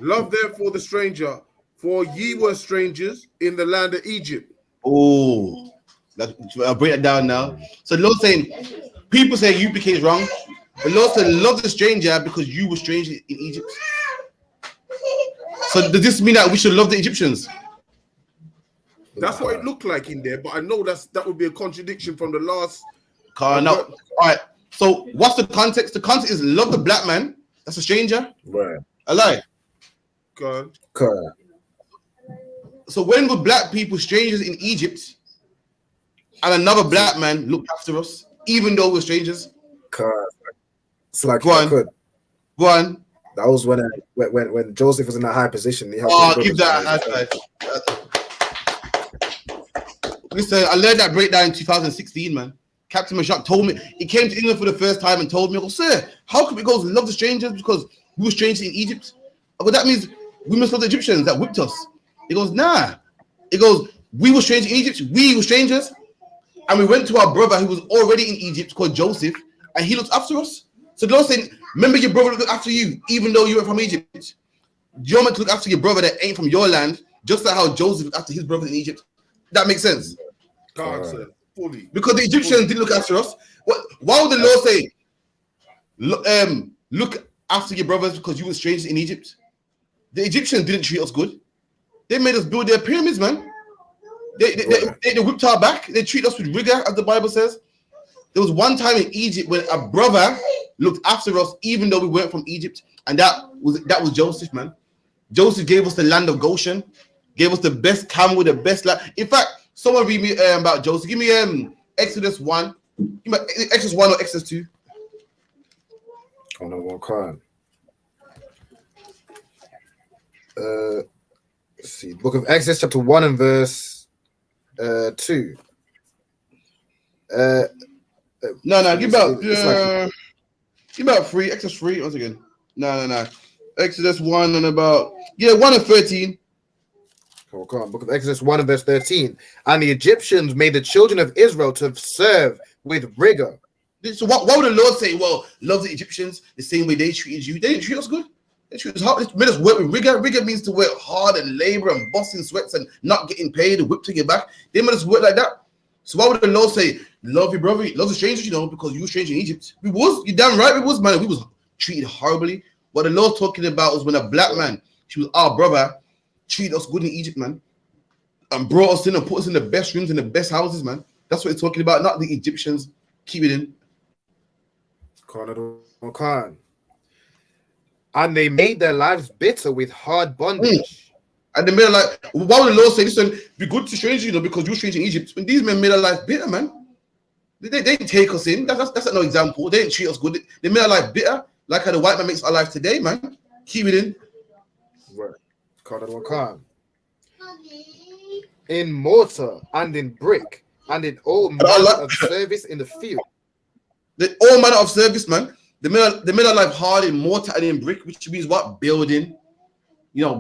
Love therefore the stranger, for ye were strangers in the land of Egypt. Oh, I'll break that down now. So the Lord saying, people say UPK is wrong. The Lord said, love the stranger because you were strangers in Egypt. So does this mean that we should love the Egyptians? That's what it looked like in there, but I know that would be a contradiction from the last. All right. So what's the context? The context is love the black man. That's a stranger. Right. A lie. God. So when were black people strangers in Egypt, and another black man looked after us, even though we're strangers? It's like Go on. could. Go on. That was when Joseph was in that high position. He helped Oh, his give brothers, that man. a high five. Listen, I learned that breakdown in 2016, man. Captain Mashak told me, he came to England for the first time and told me, I go, sir, how come we go love the strangers? Because we were strangers in Egypt. I go, that means we must love the Egyptians that whipped us. He goes, nah. He goes, we were strangers in Egypt. We were strangers. And we went to our brother who was already in Egypt called Joseph, and he looked after us. So the Lord saying, remember your brother looked after you, even though you were from Egypt. You're meant to look after your brother that ain't from your land, just like how Joseph looked after his brothers in Egypt. That makes sense. Fully. Because the Egyptians didn't look after us. Why would the Lord say, look after your brothers because you were strangers in Egypt? The Egyptians didn't treat us good. They made us build their pyramids, man. They whipped our back. They treat us with rigor, as the Bible says. There was one time in Egypt when a brother looked after us, even though we weren't from Egypt, and that was Joseph, man. Joseph gave us the land of Goshen, gave us the best camel, the best land. In fact, someone read me about Joseph. Give me Exodus 1. Give me Exodus 1 or Exodus 2. Oh no, one card. Let's see. Book of Exodus, chapter 1 and verse 2. No, give about 3. Exodus 3 once again. No. Exodus 1 and about 1 and 13. Oh, come on. Book of Exodus 1 and verse 13. And the Egyptians made the children of Israel to serve with rigor. So why would the Lord say, well, love the Egyptians the same way they treated you? They didn't treat us good. They treated us hard. They made us work with rigor. Rigor means to work hard and labor and busting sweats and not getting paid and whipped to your back. They made us work like that. So why would the Lord say, love your brother, love the strangers, because you were stranger in Egypt? You damn right we was, man. We was treated horribly. What the Lord's talking about was when a black man, she was our brother, treated us good in Egypt, man, and brought us in and put us in the best rooms and the best houses, man. That's what he's talking about, not the Egyptians. Keep it in. And they made their lives bitter with hard bondage. And they made like, why would the Lord say, listen, be good to strangers, because you're strange in Egypt? When these men made our life bitter, man. They didn't take us in. That's no example. They didn't treat us good. They made our life bitter, like how the white man makes our life today, man. Keep it in. Right. In mortar and in brick and in all manner of service in the field. All manner of service, man. They made our life hard in mortar and in brick, which means what? Building,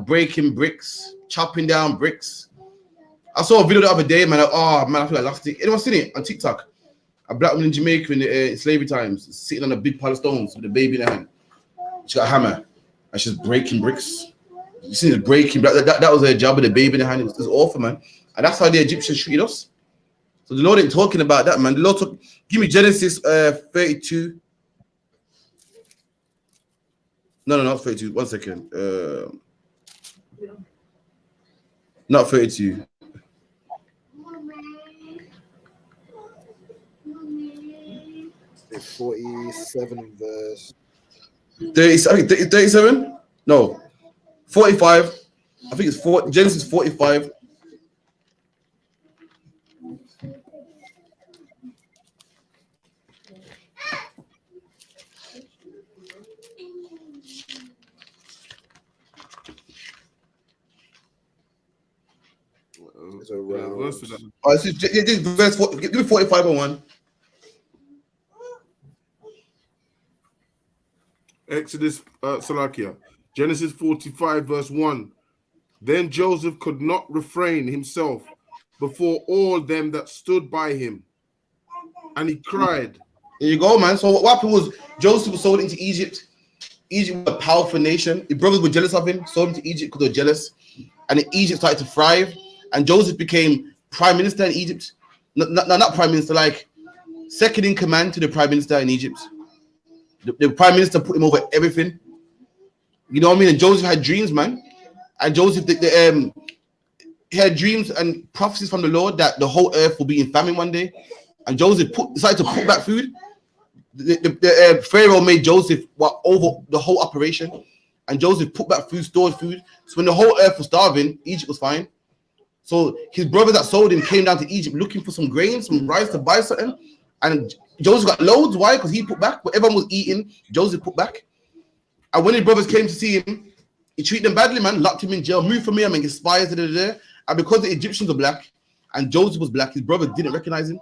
breaking bricks, chopping down bricks. I saw a video the other day, man. I feel like lost it. Anyone seen it on TikTok? A black woman in Jamaica in slavery times, sitting on a big pile of stones with a baby in her hand. She got a hammer and she's breaking bricks. You see, breaking. That was her job with the baby in her hand. It was awful, man. And that's how the Egyptians treated us. So the Lord ain't talking about that, man. The Lord give me Genesis 32. No, not 32. 1 second. Not 32. It's 47 verse 37? No. 45. I think it's Genesis 45. This verse 4, give me 45 on 1. Exodus, Salakia, Genesis 45 verse 1. Then Joseph could not refrain himself before all them that stood by him, and he cried. There you go, man. So what happened was Joseph was sold into Egypt. Egypt was a powerful nation. His brothers were jealous of him, sold him to Egypt because they were jealous. And then Egypt started to thrive. And Joseph became prime minister in Egypt. Not prime minister, like second in command to the prime minister in Egypt. The prime minister put him over everything. You know what I mean? And Joseph had dreams, man. And Joseph, he had dreams and prophecies from the Lord that the whole earth will be in famine one day. And Joseph decided to put back food. The Pharaoh made Joseph over the whole operation. And Joseph put back food, stored food. So when the whole earth was starving, Egypt was fine. So his brothers that sold him came down to Egypt looking for some grain, some rice to buy something. And Joseph got loads. Why? Because he put back. What everyone was eating, Joseph put back. And when his brothers came to see him, he treated them badly, man. Locked him in jail. Moved from here, man. Get spies. And because the Egyptians are black and Joseph was black, his brothers didn't recognize him.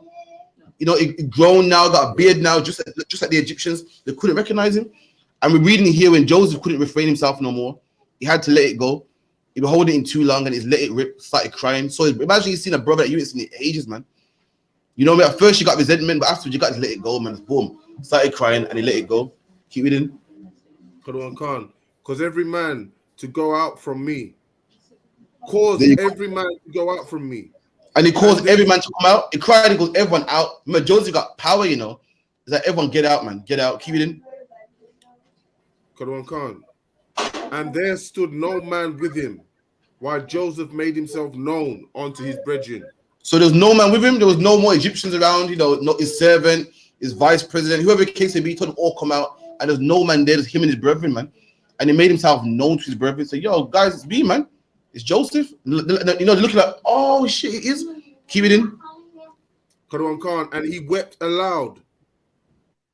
You know, he grown now, got a beard now, just like the Egyptians. They couldn't recognize him. And we're reading here when Joseph couldn't refrain himself no more. He had to let it go. He was holding it in too long and he's let it rip, started crying. So imagine you've seen a brother that you ain't seen in ages, man. You know, at first you got resentment, but afterwards you got to let it go, man. Boom. Started crying and he let it go. Keep reading. Because every man to go out from me. Cause every man to go out from me. And he caused every man to come out. He cried, he goes, everyone out. Remember, Joseph got power, you know. It's like, everyone get out, man. Get out. Keep reading. And there stood no man with him, while Joseph made himself known unto his brethren. So there was no man with him. There was no more Egyptians around, you know, not his servant, his vice president, whoever the case may be, told them all come out. And there's no man there. There's him and his brethren, man. And he made himself known to his brethren. So, yo, guys, it's me, man. It's Joseph. You know, looking like, oh, shit, it is. Keep it in. And he wept aloud.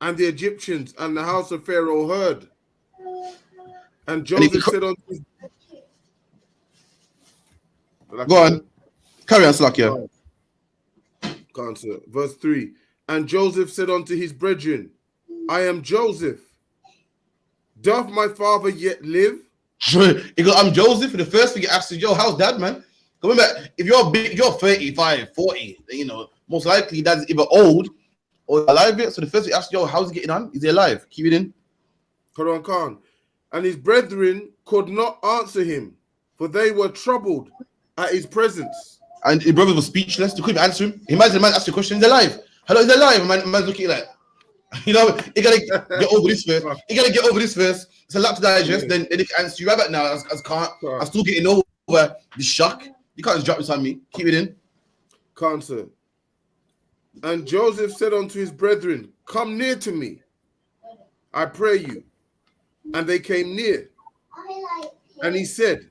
And the Egyptians and the house of Pharaoh heard. And Joseph said unto his... Go on. Carry on, Slakia. Verse 3. And Joseph said unto his brethren, I am Joseph. Doth my father yet live? He goes, I'm Joseph. And the first thing he asks is, yo, how's dad, man? Remember, if you're big, you're 35, 40, you know, most likely dad's either old or alive yet. So the first thing he asks, yo, how's he getting on? Is he alive? Keep it in. And his brethren could not answer him, for they were troubled at his presence. And his brothers were speechless. They couldn't answer him. Imagine the man asked the question, is he alive? Hello, is he alive? And man's looking like, you know, you gotta get over this first. You gotta get over this first. It's a lot to digest. Then they can answer you right back now. I'm still getting over the shock. You can't just drop this on me. Keep it in. Sir. And Joseph said unto his brethren, come near to me, I pray you. And they came near. And he said,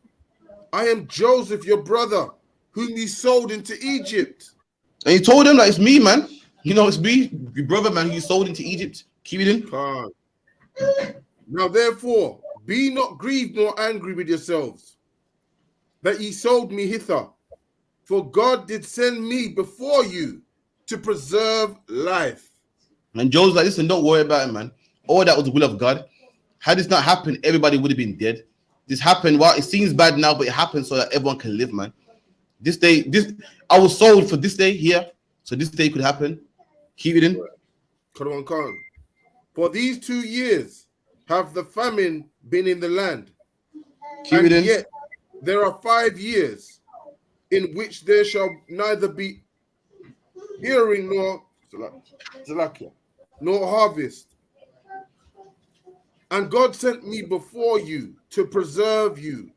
I am Joseph, your brother, whom ye sold into Egypt. And he told them that it's me, man. You know, it's me, your brother, man, who you sold into Egypt. Keep it in. Now, therefore, be not grieved nor angry with yourselves, that ye sold me hither. For God did send me before you to preserve life. And Joe's like, listen, don't worry about it, man. All that was the will of God. Had this not happened, everybody would have been dead. This happened, well, it seems bad now, but it happened so that everyone can live, man. This day, I was sold for this day here, so this day could happen. Keep it in. For these 2 years have the famine been in the land. Keep it in. Yet there are 5 years in which there shall neither be hearing nor harvest. And God sent me before you to preserve you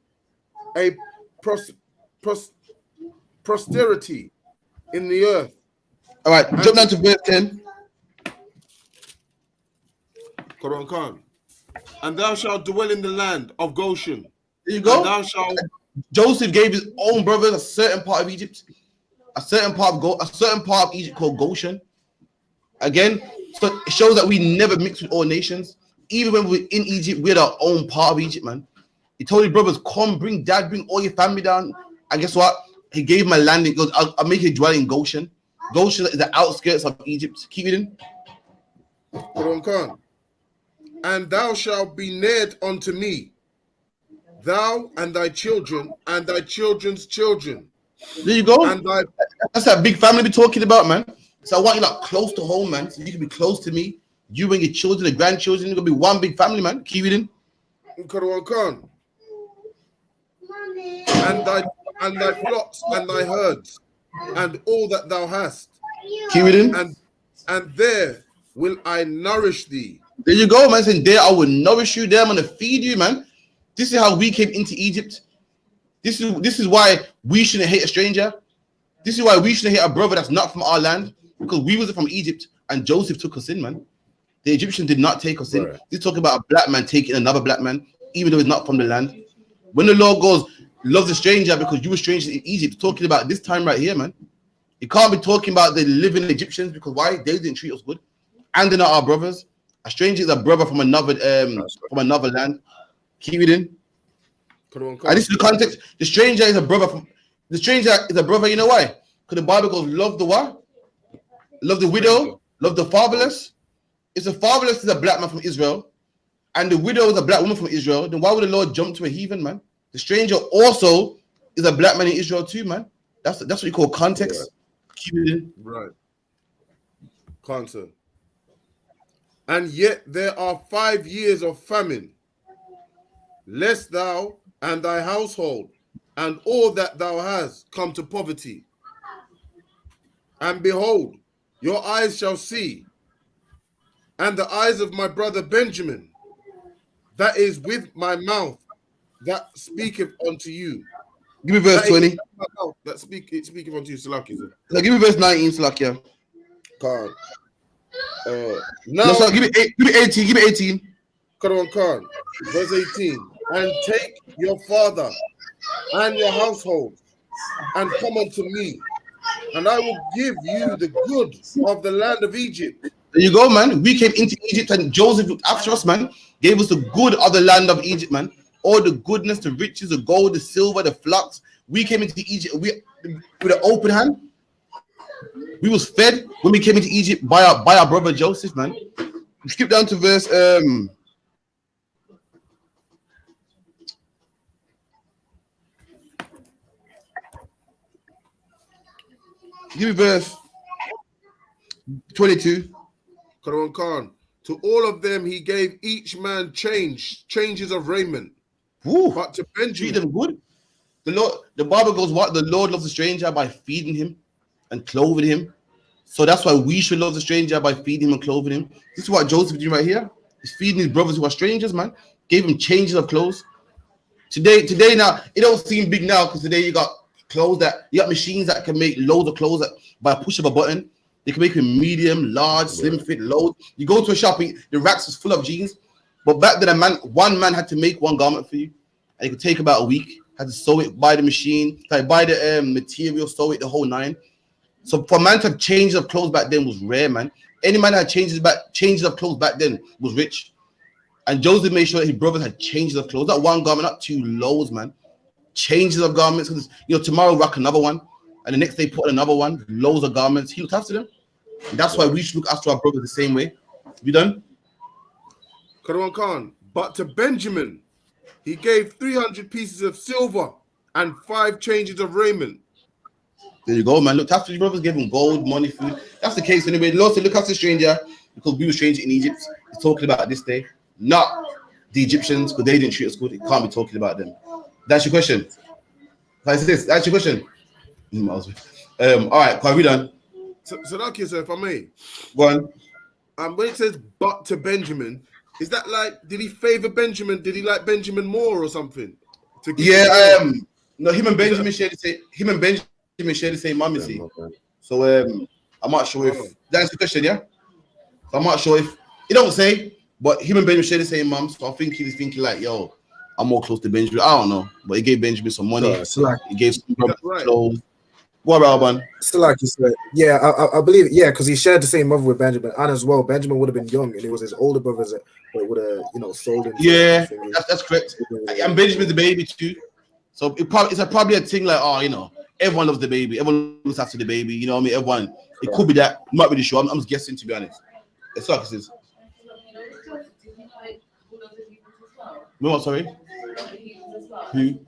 a posterity in the earth. All right, jump down to verse 10. And thou shalt dwell in the land of Goshen. There you go. And thou shalt... Joseph gave his own brothers a certain part of Egypt, a certain part of Egypt called Goshen. Again, so it shows that we never mix with all nations. Even when we're in Egypt, we had our own part of Egypt, man. He told his brothers, come, bring all your family down. And guess what? He gave him a land. He goes, I'll make you dwell in Goshen. Goshen is the outskirts of Egypt. Keep it in. And thou shalt be near unto me, thou and thy children and thy children's children. There you go. And that's that big family we're talking about, man. So I want you like close to home, man. So you can be close to me. You and your children, the grandchildren, you're gonna be one big family, man. Keep it in. And thy flocks and thy herds, and all that thou hast. Keep it in. And there will I nourish thee. There you go, man. Saying there I will nourish you. There I'm gonna feed you, man. This is how we came into Egypt. This is why we shouldn't hate a stranger. This is why we shouldn't hate a brother that's not from our land, because we wasn't from Egypt and Joseph took us in, man. The Egyptians did not take us in. Right. This talking about a black man taking another black man, even though he's not from the land. When the Lord goes, love the stranger because you were strangers in Egypt. Talking about this time right here, man. You can't be talking about the living Egyptians because why? They didn't treat us good, and they're not our brothers. A stranger is a brother from another land. Keep it in. And this is the context. The stranger is a brother. The stranger is a brother. You know why? Because the Bible goes, love the what? Love the widow. Love the fatherless. If the fatherless is a black man from Israel, and the widow is a black woman from Israel, then why would the Lord jump to a heathen, man? The stranger also is a black man in Israel too, man. That's what you call context. Right. Keep it in. Right. Content. And yet there are 5 years of famine, lest thou and thy household and all that thou hast come to poverty. And behold, your eyes shall see, and the eyes of my brother Benjamin, that is with my mouth, that speaketh unto you. Give me verse 20. That speaketh unto you, Salaki. So give me verse 19, Salaki. Khan. No, sorry, give me 18. Give me 18. Khan. Verse 18. And take your father and your household and come unto me, and I will give you the good of the land of Egypt. There you go, man. We came into Egypt and Joseph looked after us, man. Gave us the good of the land of Egypt, man. All the goodness, the riches, the gold, the silver, the flocks. We came into Egypt with an open hand. We was fed when we came into Egypt by our brother Joseph, man. Skip down to verse give me verse 22. Khan. To all of them he gave each man changes of raiment. Ooh, but to Benjamin, treat them good. The Bible goes, what? The Lord loves the stranger by feeding him and clothing him. So that's why we should love the stranger by feeding him and clothing him. This is what Joseph did right here. He's feeding his brothers who are strangers, man. Gave him changes of clothes. Today now, it don't seem big now because today you got clothes you got machines that can make loads of clothes by a push of a button. They can make them medium, large, slim fit, load. You go to a shop, the racks is full of jeans. But back then, one man had to make one garment for you. And it could take about a week. Had to sew it, buy the machine, buy the material, sew it, the whole nine. So for a man to have changes of clothes back then was rare, man. Any man that had changes of clothes back then was rich. And Joseph made sure that his brothers had changes of clothes. Not one garment, not two loads, man. Changes of garments. Because tomorrow rock another one. And the next day put on another one. Loads of garments. He looked after them. And that's why we should look after our brothers the same way. You done? Khan. But to Benjamin, he gave 300 pieces of silver and 5 changes of raiment. There you go, man. Look after your brothers, give them gold, money, food. That's the case anyway. The Lord said, look after the stranger because we were strangers in Egypt. He's talking about this day, not the Egyptians because they didn't treat us good. It can't be talking about them. That's your question. That's your question. All right, are we done? So like you said, if I may. Go on. When it says but to Benjamin, is that like, did he favor Benjamin? Did he like Benjamin more or something? No, him and Benjamin share the same mum, you see. So I'm not sure if that's the question, yeah. So I'm not sure if he don't say, but him and Benjamin share the same mum. So I think he's thinking like, yo, I'm more close to Benjamin. I don't know, but he gave Benjamin some money. He gave some clothes. What about man? Still like you said, yeah, I believe it, yeah, because he shared the same mother with Benjamin, and as well, Benjamin would have been young, and it was his older brothers that would have, sold him. Yeah, that's correct. And Benjamin's the baby too, so it's probably a thing like, everyone loves the baby, everyone looks after the baby. You know what I mean? Everyone. It could be that. I'm not really sure. I'm just guessing, to be honest. It's like it is. No, what? Sorry. Who?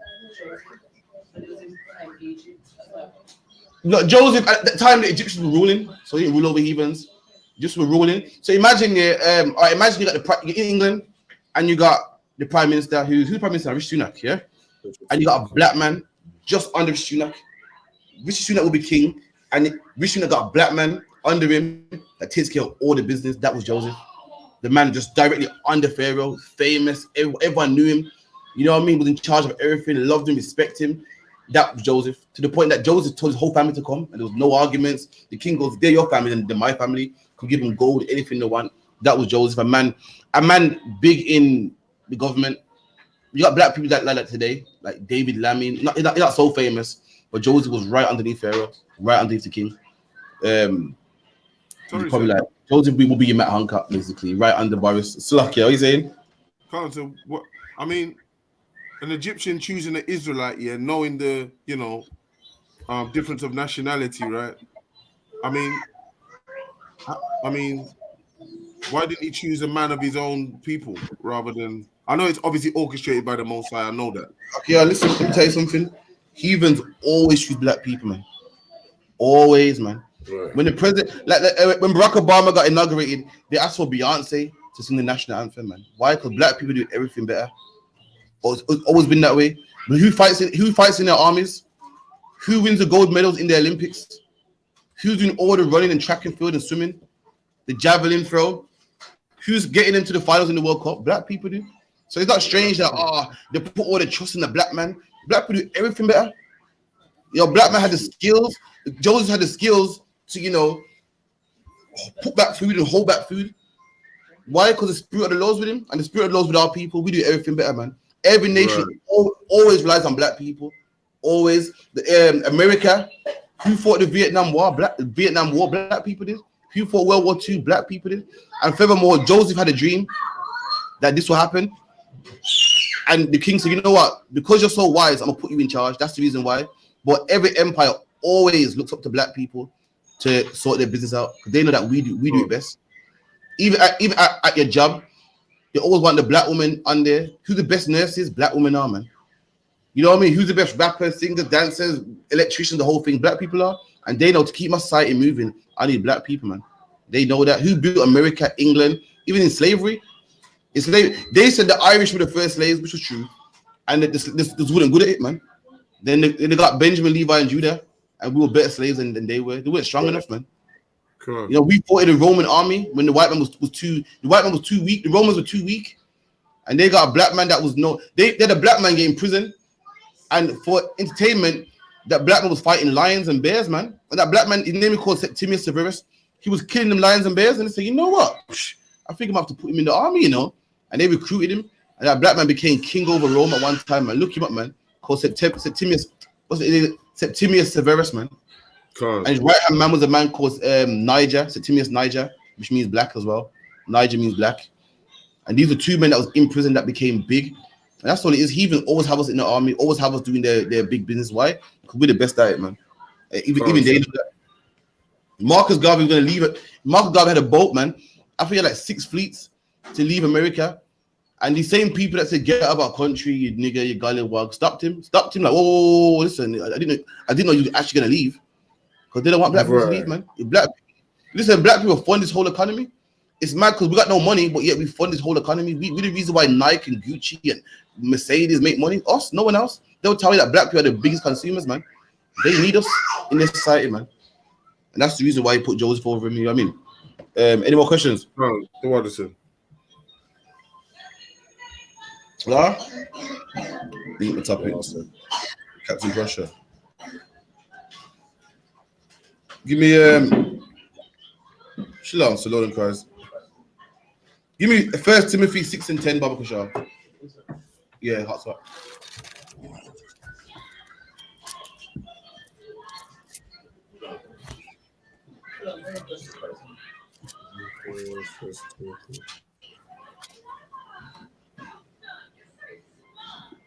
No, Joseph at the time the Egyptians were ruling, so he didn't rule over heathens. Just were ruling. So imagine imagine you got in England, and you got the prime minister who's prime minister, Rishi Sunak, yeah, and you got a black man just under Rishi Sunak. Rishi Sunak will be king, and Rishi Sunak got a black man under him that takes care of all the business. That was Joseph, the man just directly under Pharaoh, famous. Everyone knew him. You know what I mean? Was in charge of everything, loved him, respected him. That was Joseph, to the point that Joseph told his whole family to come, and there was no arguments. The king goes, they're your family, and they're my family. Could give him gold, anything they want. That was Joseph, a man big in the government, you got black people that like that today, like David Lammy. He's not so famous, but Joseph was right underneath Pharaoh, right underneath the king. Probably like Joseph will be your Matt Hancock, basically, right under Boris. Slucky, what are you saying? Can't say what I mean. An Egyptian choosing an Israelite, yeah, knowing the difference of nationality, right? I mean, why didn't he choose a man of his own people rather than? I know it's obviously orchestrated by the Most High. I know that. Okay, listen. Let me tell you something. Heathens always choose black people, man. Always, man. Right. When the president, like when Barack Obama got inaugurated, they asked for Beyonce to sing the national anthem, man. Why? Because black people do everything better. It's always been that way. But who fights in their armies? Who wins the gold medals in the Olympics? Who's doing all the running and track and field and swimming? The javelin throw? Who's getting into the finals in the World Cup? Black people do. So it's not strange that they put all the trust in the black man. Black people do everything better. Black man had the skills. Joseph had the skills to, put back food and hold back food. Why? Because the spirit of the Lord's with him, and the spirit of the Lord's with our people. We do everything better, man. Every nation always relies on black people. Always. America, who fought the Vietnam War? Black people did. Who fought World War II? Black people did. And furthermore, Joseph had a dream that this will happen. And the king said, you know what? Because you're so wise, I'm going to put you in charge. That's the reason why. But every empire always looks up to black people to sort their business out. Because they know that we do it best. Even at your job, they always want the black woman on there. Who's the best nurses? Black women are, man. You know what I mean? Who's the best rappers, singers, dancers, electricians, the whole thing? Black people are. And they know to keep my society moving, I need black people, man. They know that. Who built America, England, even in slavery? They said the Irish were the first slaves, which was true. And this wasn't good at it, man. Then they got Benjamin, Levi, and Judah, and we were better slaves than they were. They weren't strong enough, man. Cool. We fought in the Roman army when the white man was too weak. The Romans were too weak, and they got a black man that was they had a black man getting in prison, and for entertainment, that black man was fighting lions and bears, man. And that black man, his name is called Septimius Severus. He was killing them lions and bears, and they said, you know what? I think I'm gonna have to put him in the army, And they recruited him, and that black man became king over Rome at one time, man. Look him up, man. Called Septimius Severus, man. Cool. And his right hand man was a man called Niger, Septimius Niger, which means black as well. Niger means black. And these are two men that was in prison that became big. And that's all it is. He even always have us in the army, always have us doing their big business. Why? Because we're the best at it, man. Even they know that. Marcus Garvey was going to leave it. Marcus Garvey had a boat, man. I think he had like 6 fleets to leave America. And these same people that said, get out of our country, you nigger, you gollywog, stopped him like, whoa, listen, I didn't know you were actually going to leave. Because they don't want black people to leave, man. Black people fund this whole economy. It's mad because we got no money, but yet we fund this whole economy. We the reason why Nike and Gucci and Mercedes make money. Us, no one else. They'll tell you that black people are the biggest consumers, man. They need us in this society, man. And that's the reason why you put Joseph over me. I mean, any more questions? No, don't want to say. Lara? Leave the topic. Captain Prussia. Give me Shalom, so Lord and Christ. Give me 1 Timothy 6 and 10, Baba Kushar. Yeah, hot spot.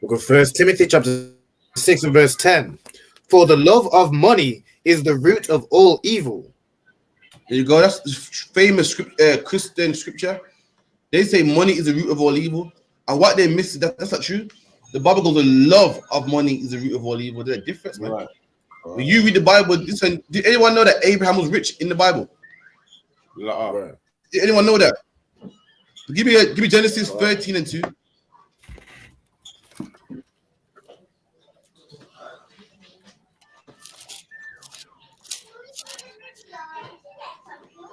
Book of 1 Timothy chapter 6 and verse 10. For the love of money is the root of all evil. There you go. That's the famous Christian scripture. They say money is the root of all evil. And what they miss, that's not true. The Bible goes, the love of money is the root of all evil. There's a difference, man. Right. When you read the Bible, listen, did anyone know that Abraham was rich in the Bible? Right. Did anyone know that? Give me Genesis 13 and 2.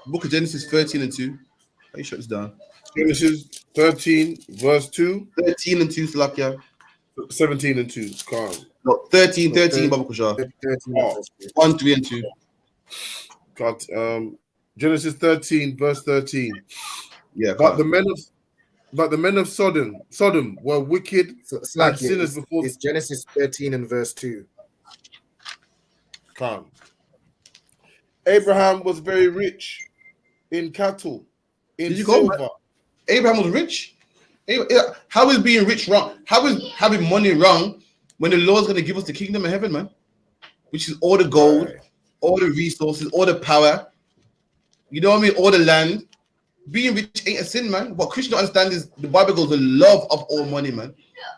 Book of Genesis 13 and 2. How you shut this down? Genesis 13, verse 2. 13 and 2, Slakia. 17 and 2. Calm. No, 13, Baba Kushar. 1, 3 and 2. God, Genesis 13, verse 13. Yeah. But the men of But the men of Sodom were wicked and sinners before. It's Genesis 13 and verse 2. Calm. Abraham was very rich in cattle, in silver. Abraham was rich. How is being rich wrong? How is having money wrong when the Lord's going to give us the kingdom of heaven, man? Which is all the gold, all the resources, all the power. You know what I mean? All the land. Being rich ain't a sin, man. What Christians don't understand is the Bible goes the love of all money, man.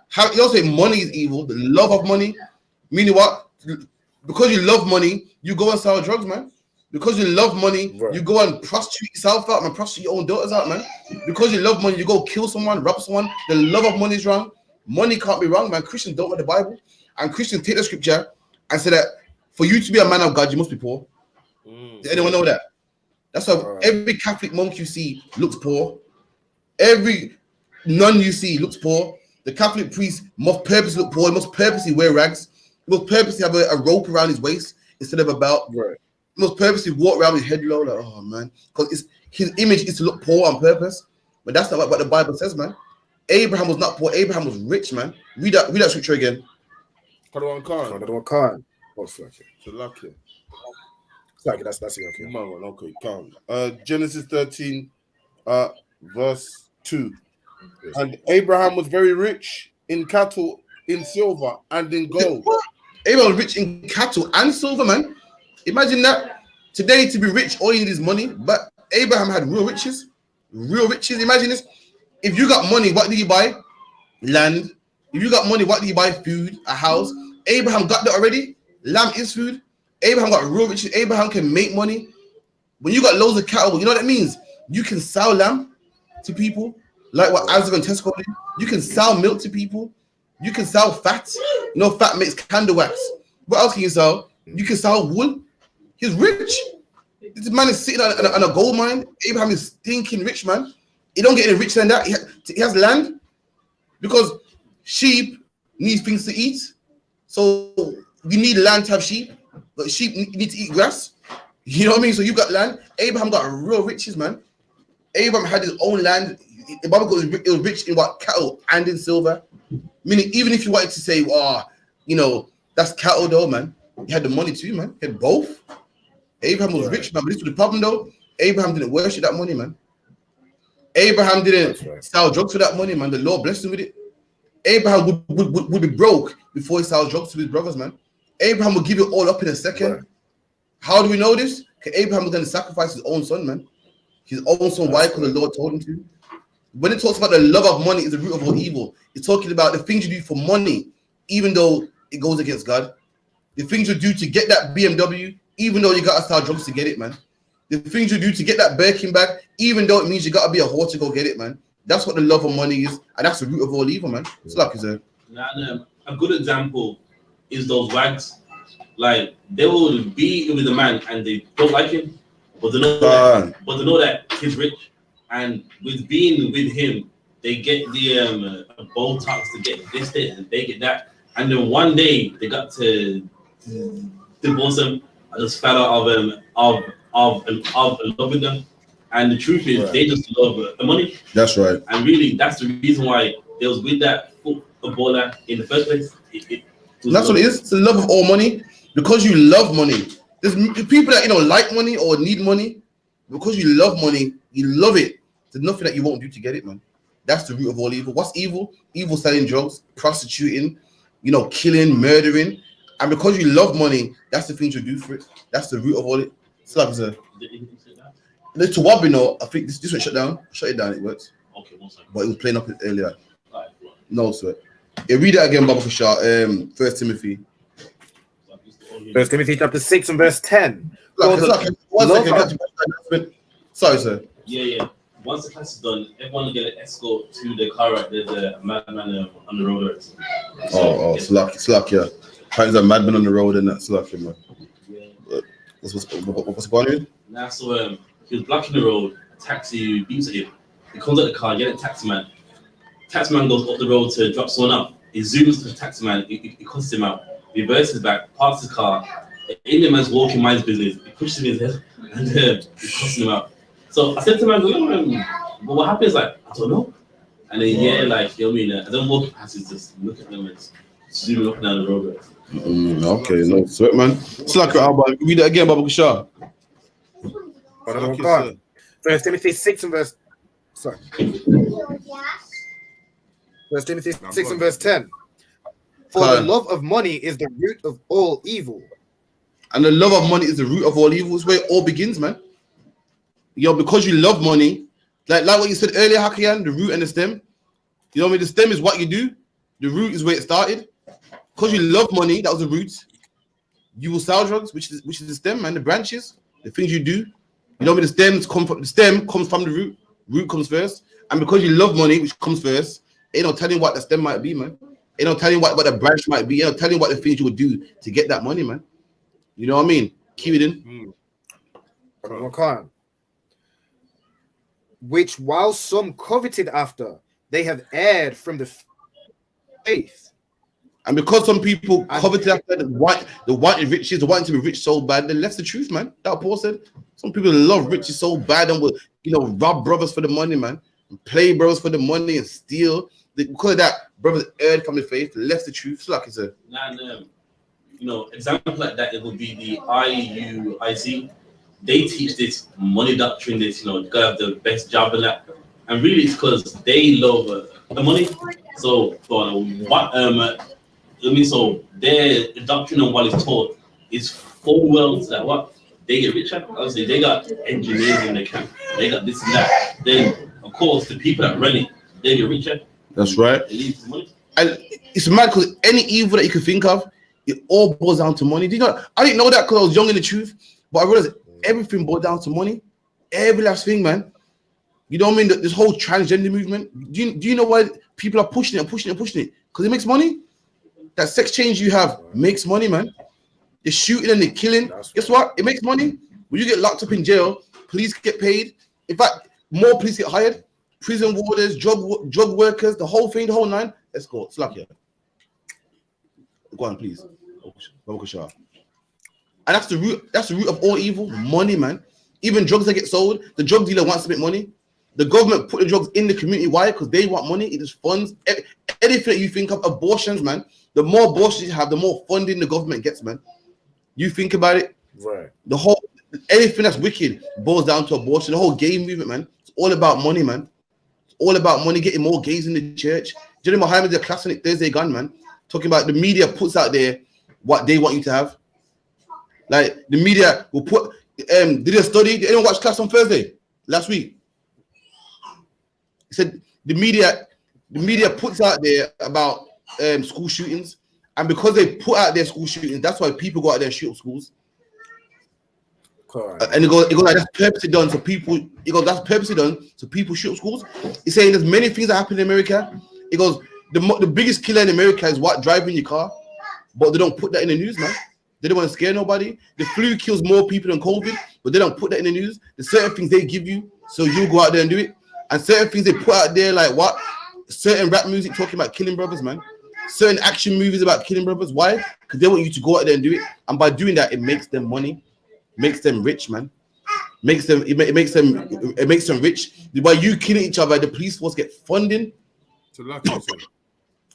How you don't say money is evil, the love of money, meaning what? Because you love money, you go and sell drugs, man. Because you love money, you go and prostitute yourself out, man, prostitute your own daughters out, man. Because you love money, you go kill someone, rob someone. The love of money is wrong. Money can't be wrong, man. Christians don't read the Bible. And Christians take the scripture and say that for you to be a man of God, you must be poor. Does anyone know that? That's why every Catholic monk you see looks poor. Every nun you see looks poor. The Catholic priest must purposely look poor. He must purposely wear rags. He must purposely have a rope around his waist instead of a belt. He must purposely walk around with his head low, like, oh man, because his image is to look poor on purpose. But that's not what the Bible says, man. Abraham was not poor. Abraham was rich, man. Read that scripture again. That's it, okay. Okay, calm. Genesis 13, verse 2. Yes. And Abraham was very rich in cattle, in silver, and in gold. What? Abraham was rich in cattle and silver, man. Imagine that. Today, to be rich, all you need is money. But Abraham had real riches. Real riches. Imagine this. If you got money, what do you buy? Land. If you got money, what do you buy? Food, a house. Abraham got that already. Lamb is food. Abraham got real riches. Abraham can make money. When you got loads of cattle, you know what that means? You can sell lamb to people, like what Isaac and Tesco did. You can sell milk to people. You can sell fat. You know, fat makes candle wax. What else can you sell? You can sell wool. He's rich. This man is sitting on a gold mine. Abraham is stinking rich, man. He don't get any richer than that. He has land because sheep need things to eat. So you need land to have sheep. But sheep need to eat grass. You know what I mean? So you got land. Abraham got real riches, man. Abraham had his own land. The Bible goes, it was rich in what? Cattle and in silver. Meaning, even if you wanted to say, you know, that's cattle though, man. He had the money too, man. He had both. Abraham was rich, man. But this was the problem though. Abraham didn't worship that money, man. Abraham didn't sell drugs for that money, man. The Lord blessed him with it. Abraham would be broke before he sold drugs to his brothers, man. Abraham will give it all up in a second. How do we know this? Because Abraham was going to sacrifice his own son, man. His own son. Why? Because the Lord told him to. When it talks about the love of money is the root of all evil, it's talking about the things you do for money, even though it goes against God. The things you do to get that BMW, even though you got to sell drugs to get it, man. The things you do to get that Birkin bag, even though it means you got to be a whore to go get it, man. That's what the love of money is, and that's the root of all evil, man. It's like you said. A good example is those wags. Like, they will be with a man and they don't like him, but they know that he's rich, and with being with him, they get the Botox to get this, and they get that, and then one day they got to divorce him. I just fell out of love with them, and the truth is they just love the money. That's right, and really that's the reason why they was with that footballer in the first place. That's what it is. It's the love of all money. Because you love money. There's people that like money or need money. Because you love money, you love it. There's nothing that you won't do to get it, man. That's the root of all evil. What's evil? Evil selling drugs, prostituting, killing, murdering. And because you love money, that's the thing you do for it. That's the root of all it. It's like the Tawab, I think this one shut down. Shut it down, it works. Okay, one second. But it was playing up earlier. No, sir. Yeah, read that again, Baba Kashar. 1 Timothy. 1 Timothy chapter 6 and verse 10. Sorry, sir. Yeah. Once the class is done, everyone will get an escort to the car. Right, there's a madman on the road. Slack, yeah. There's a madman on the road and that's slack, man. Yeah. What's going on? Now, so he was blocking the road. A taxi beeps at him. He comes out the car, get a taxi man. Taxi man goes up the road to drop someone up. He zooms to the taxi man. He cuts him out. Reverses back, parks his car. The Indian man's walking, minds business. He pushes him in his head and he's cussing him out. So I said to him, but what happened? He's like, I don't know. And then like you know what I mean. I don't walk past it, just look at them and zoom up and down the road. Okay, no sweat, man. It's like Albert. Read it again, Baba Kushar. First Timothy 6 and verse. Sorry. First Timothy 6 and verse 10. For the love of money is the root of all evil. And the love of money is the root of all evil. It's where it all begins, man. Yo, because you love money, like what you said earlier, Hakian, the root and the stem. You know what I mean? The stem is what you do. The root is where it started. Because you love money, that was the root. You will sell drugs, which is the stem, man. The branches, the things you do. You know what I mean? The stem comes from the root. Root comes first. And because you love money, which comes first, ain't no telling what the stem might be, man. Ain't no telling what the branch might be. Ain't no telling what the things you would do to get that money, man. You know what I mean? Keep it in. Which while some coveted after, they have erred from the faith. And because some people coveted after the wanted riches, the wanting to be rich so bad, they left the truth, man. That Paul said. Some people love riches so bad and will, rob brothers for the money, man. And play bros for the money and steal. Because of that, brothers erred from the faith, left the truth. It's like it's a example like that, it would be the I.U.P.K. They teach this money doctrine, this, you gotta have the best job and that. And really it's because they love the money. So so their doctrine on what is taught is full well that what they get richer. Obviously, they got engineers in the camp, they got this and that. Then, of course, the people that run it, they get richer. That's right. They leave the money. And it's mad because any evil that you can think of, it all boils down to money. I didn't know that because I was young in the truth, but I realized everything boils down to money. Every last thing, man. You know what I mean? This whole transgender movement. Do you know why people are pushing it? Because it makes money. That sex change you have makes money, man. The shooting and the killing. Guess what? It makes money. When you get locked up in jail, police get paid. In fact, more police get hired. Prison warders, drug workers, the whole thing, the whole nine. Let's go. It's like, yeah. Go on, please. And that's the root. That's the root of all evil. Money, man. Even drugs that get sold, the drug dealer wants to make money. The government put the drugs in the community. Why? Because they want money. It just funds anything that you think of. Abortions, man. The more abortions you have, the more funding the government gets, man. You think about it. Right. The whole anything that's wicked boils down to abortion. The whole gay movement, man. It's all about money, man. It's all about money. Getting more gays in the church. Jerry Muhammad, the class on it Thursday gun, man. Talking about the media puts out there what they want you to have. Like the media will put. Did a study? Did anyone watch class on Thursday last week? He said the media puts out there about school shootings, and because they put out their school shootings, that's why people go out there and shoot up schools. And it goes like that's purposely done so people. It goes that's purposely done so people shoot up schools. He's saying there's many things that happen in America. It goes the biggest killer in America is what driving your car, but they don't put that in the news, man. They don't want to scare nobody. The flu kills more people than COVID, but they don't put that in the news. There's certain things they give you, so you go out there and do it. And certain things they put out there, like what? Certain rap music talking about killing brothers, man. Certain action movies about killing brothers. Why? Because they want you to go out there and do it. And by doing that, it makes them money, makes them rich, man. It makes them rich. By you killing each other, the police force get funding.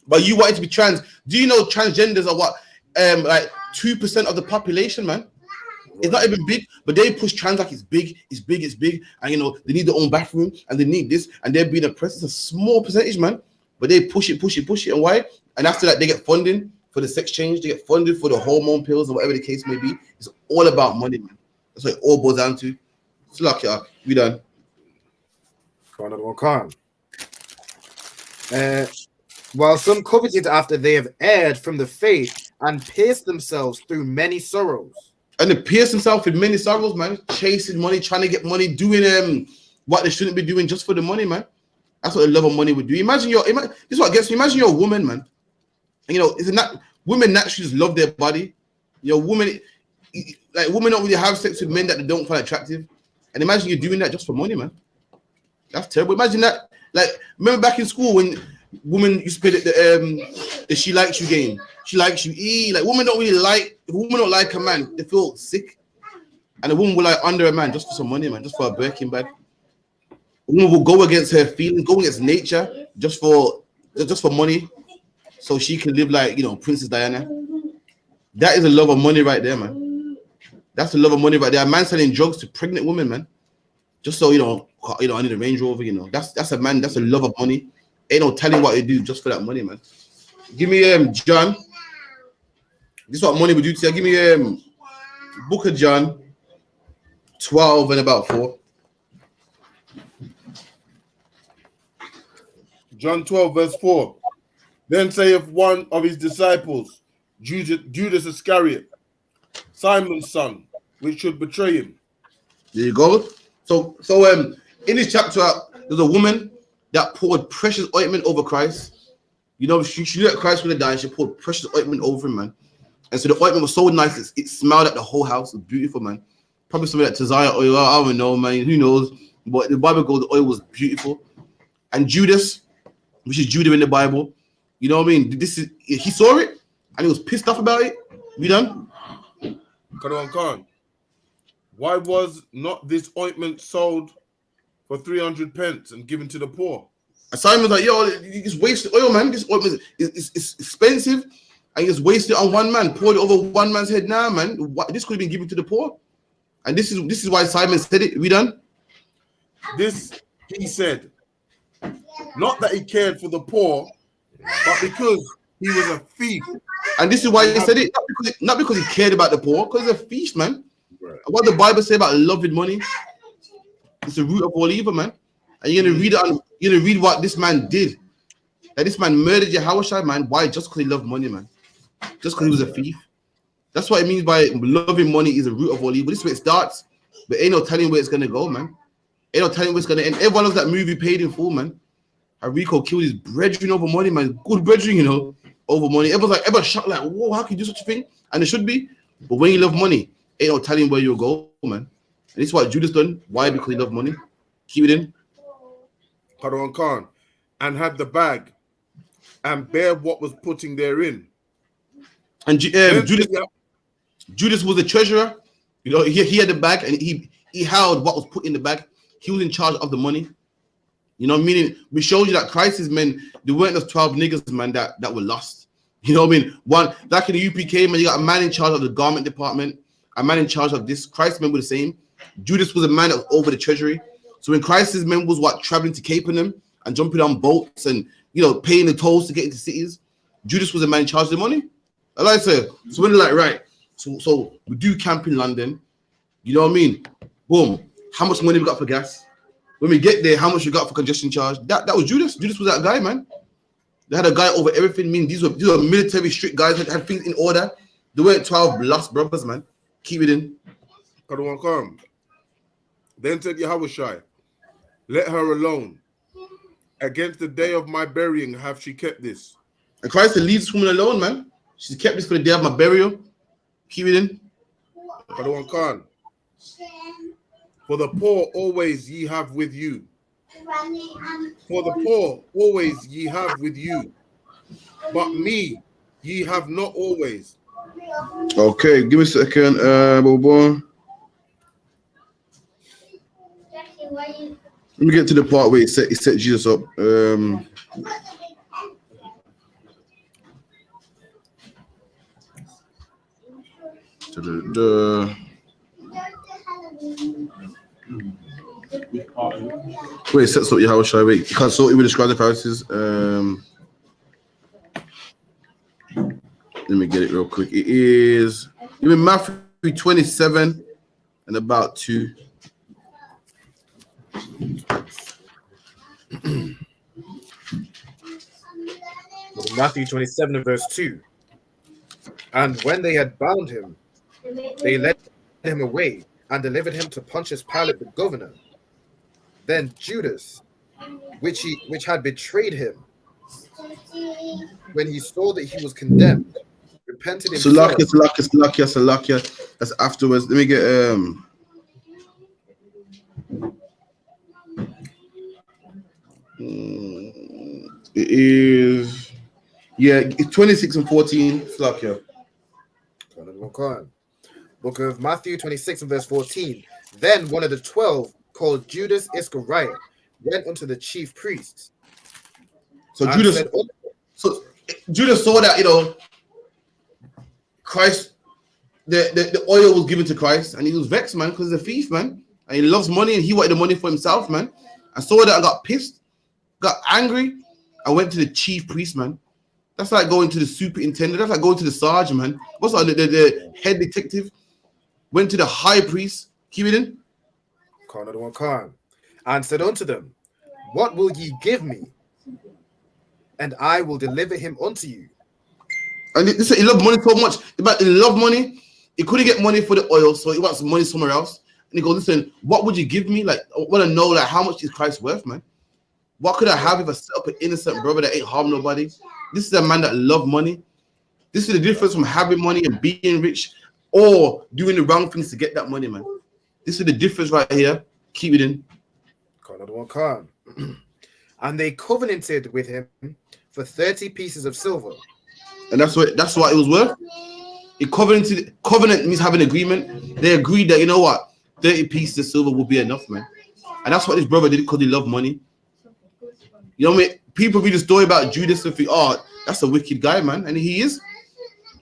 But you wanting to be trans. Do you know transgenders are what? Like 2% of the population, man. It's not even big, but they push trans like it's big, and they need their own bathroom and they need this, and they're being oppressed. It's a small percentage, man, but they push it, and why? And after that, they get funding for the sex change, they get funded for the hormone pills or whatever the case may be. It's all about money, man. That's what it all boils down to. It's luck, yeah. We done. While some coveted after they have erred from the faith and pierced themselves through many sorrows. And they pierce themselves with many sorrows, man. Chasing money, trying to get money, doing what they shouldn't be doing just for the money, man. That's what the love of money would do. This is what gets me. Imagine you're a woman, man. And, women naturally just love their body. Women don't really have sex with men that they don't find attractive. And imagine you're doing that just for money, man. That's terrible. Imagine that. Like, remember back in school when women used to play the she likes you game. She likes you. Like women don't really like. If a woman don't like a man, they feel sick. And a woman will like under a man just for some money, man, just for a Birkin bag. A woman will go against her feelings, go against nature, just for money, so she can live like Princess Diana. That is a love of money right there, man. That's a love of money right there. A man selling drugs to pregnant women, man. Just so I need a Range Rover. That's a man. That's a love of money. Ain't no telling what they do just for that money, man. Give me John. This is what money would do to you. Give me Book of John 12 and about 4. John 12, verse 4. Then saith one of his disciples, Judas Iscariot, Simon's son, which should betray him. There you go. So in this chapter, there's a woman that poured precious ointment over Christ. She knew that Christ was gonna die, and she poured precious ointment over him, man. And so the ointment was so nice, it smelled at the whole house. It was beautiful, man. Probably some of that Tazaya oil. I don't know, man. Who knows? But the Bible goes, the oil was beautiful. And Judas, which is Judah in the Bible, you know what I mean? He saw it and he was pissed off about it. We done? Khan. Why was not this ointment sold for 300 pence and given to the poor? And Simon's like, yo, you just wasted oil, man. This ointment is expensive, and you just wasted it on one man, poured it over one man's head. Nah, man, this could have been given to the poor. And this is why Simon said it. We done? This he said, not that he cared for the poor, but because he was a thief. And this is why he said it, not because he cared about the poor, because he's a thief, man. Right. What the Bible say about loving money? It's the root of all evil, man. And you're gonna read what this man did. That this man murdered Yahushua, man. Why? Just because he loved money, man. Just because he was a thief. That's what it means by loving money is the root of all evil. This is where it starts, but ain't no telling where it's gonna go, man. Ain't no telling where it's gonna end. Everyone knows that movie Paid in Full, man. How Rico killed his brethren over money, man. Good brethren, over money. Everyone's shocked, like, whoa, how can you do such a thing? And it should be. But when you love money, ain't no telling where you'll go, man. And this is what Judas done. Why? Because he loved money. Keep it in. Khan, and had the bag and bear what was putting therein. And Judas was the treasurer. He had the bag and he held what was put in the bag. He was in charge of the money. Meaning we showed you that Christ's men, there weren't those 12 niggas, man, that were lost. You know what I mean? One, back in the UPK, man, you got a man in charge of the garment department, a man in charge of this. Christ's men were the same. Judas was a man that was over the treasury. So when Christ's men was traveling to Capernaum and jumping on boats and paying the tolls to get into cities, Judas was a man in charge of the money. Like I said, so when they're like, right, so we do camp in London, you know what I mean? Boom. How much money we got for gas? When we get there, how much we got for congestion charge? That was Judas. Judas was that guy, man. They had a guy over everything. I mean, these were military strict guys that had things in order. They weren't 12 lost brothers, man. Keep it in. Then said Yahushua, let her alone. Against the day of my burying have she kept this. And Christ said, leave this woman alone, man. She kept this for the day of my burial. Keep it in. For the poor always ye have with you. For the poor always ye have with you. But me ye have not always. Okay, give me a second. Let me get to the part where it set Jesus up. Wait, it sets up Yahushua. Wait, you can't sort it with describe the Pharisees. Let me get it real quick. It is in Matthew 27 and about 2. Matthew 27 and verse 2. And when they had bound him, they led him away and delivered him to Pontius Pilate the governor. Then Judas, which had betrayed him, when he saw that he was condemned, repented himself. Salakia. That's afterwards. Let me get it is it's 26 and 14. Salakia. Book of Matthew 26 and verse 14. Then one of the 12, called Judas Iscariot, went unto the chief priests. So and Judas, said, so Judas saw that, Christ, the oil was given to Christ, and he was vexed, man, because he's a thief, man, and he loves money, and he wanted the money for himself, man. And saw that and got pissed, got angry, and went to the chief priest, man. That's like going to the superintendent. That's like going to the sergeant, man. What's like the head detective? Went to the high priest. Keep it in. And said unto them, what will ye give me? And I will deliver him unto you. And listen, he loved money so much. But he loved money. He couldn't get money for the oil, so he wants money somewhere else. And he goes, listen, what would you give me? Like, I want to know, like, how much is Christ worth, man? What could I have if I set up an innocent brother that ain't harm nobody? This is a man that loved money. This is the difference from having money and being rich or doing the wrong things to get that money, man. This is the difference right here. Keep it in. And they covenanted with him for 30 pieces of silver. And that's what it was worth. Covenant means having an agreement. They agreed that, you know what, 30 pieces of silver will be enough, man. And that's what this brother did because he loved money. You know what I mean? People read the story about Judas and think, oh, that's a wicked guy, man. And he is.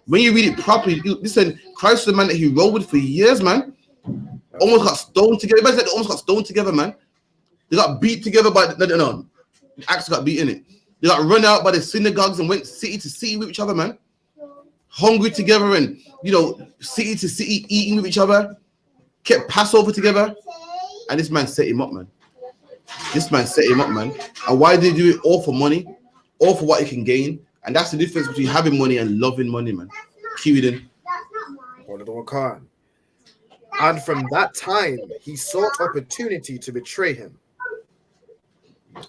When you read it properly, listen, Christ was the man that he rode with for years, man. Almost got stoned together. Imagine they almost got stoned together, man. They got beat together by the Acts got beat in it. They got run out by the synagogues and went city to city with each other, man. Hungry together and, city to city eating with each other. Kept Passover together. And this man set him up, man. And why did he do it? All for money, all for what he can gain. And that's the difference between having money and loving money, man. Keep it in. And from that time, he sought opportunity to betray him.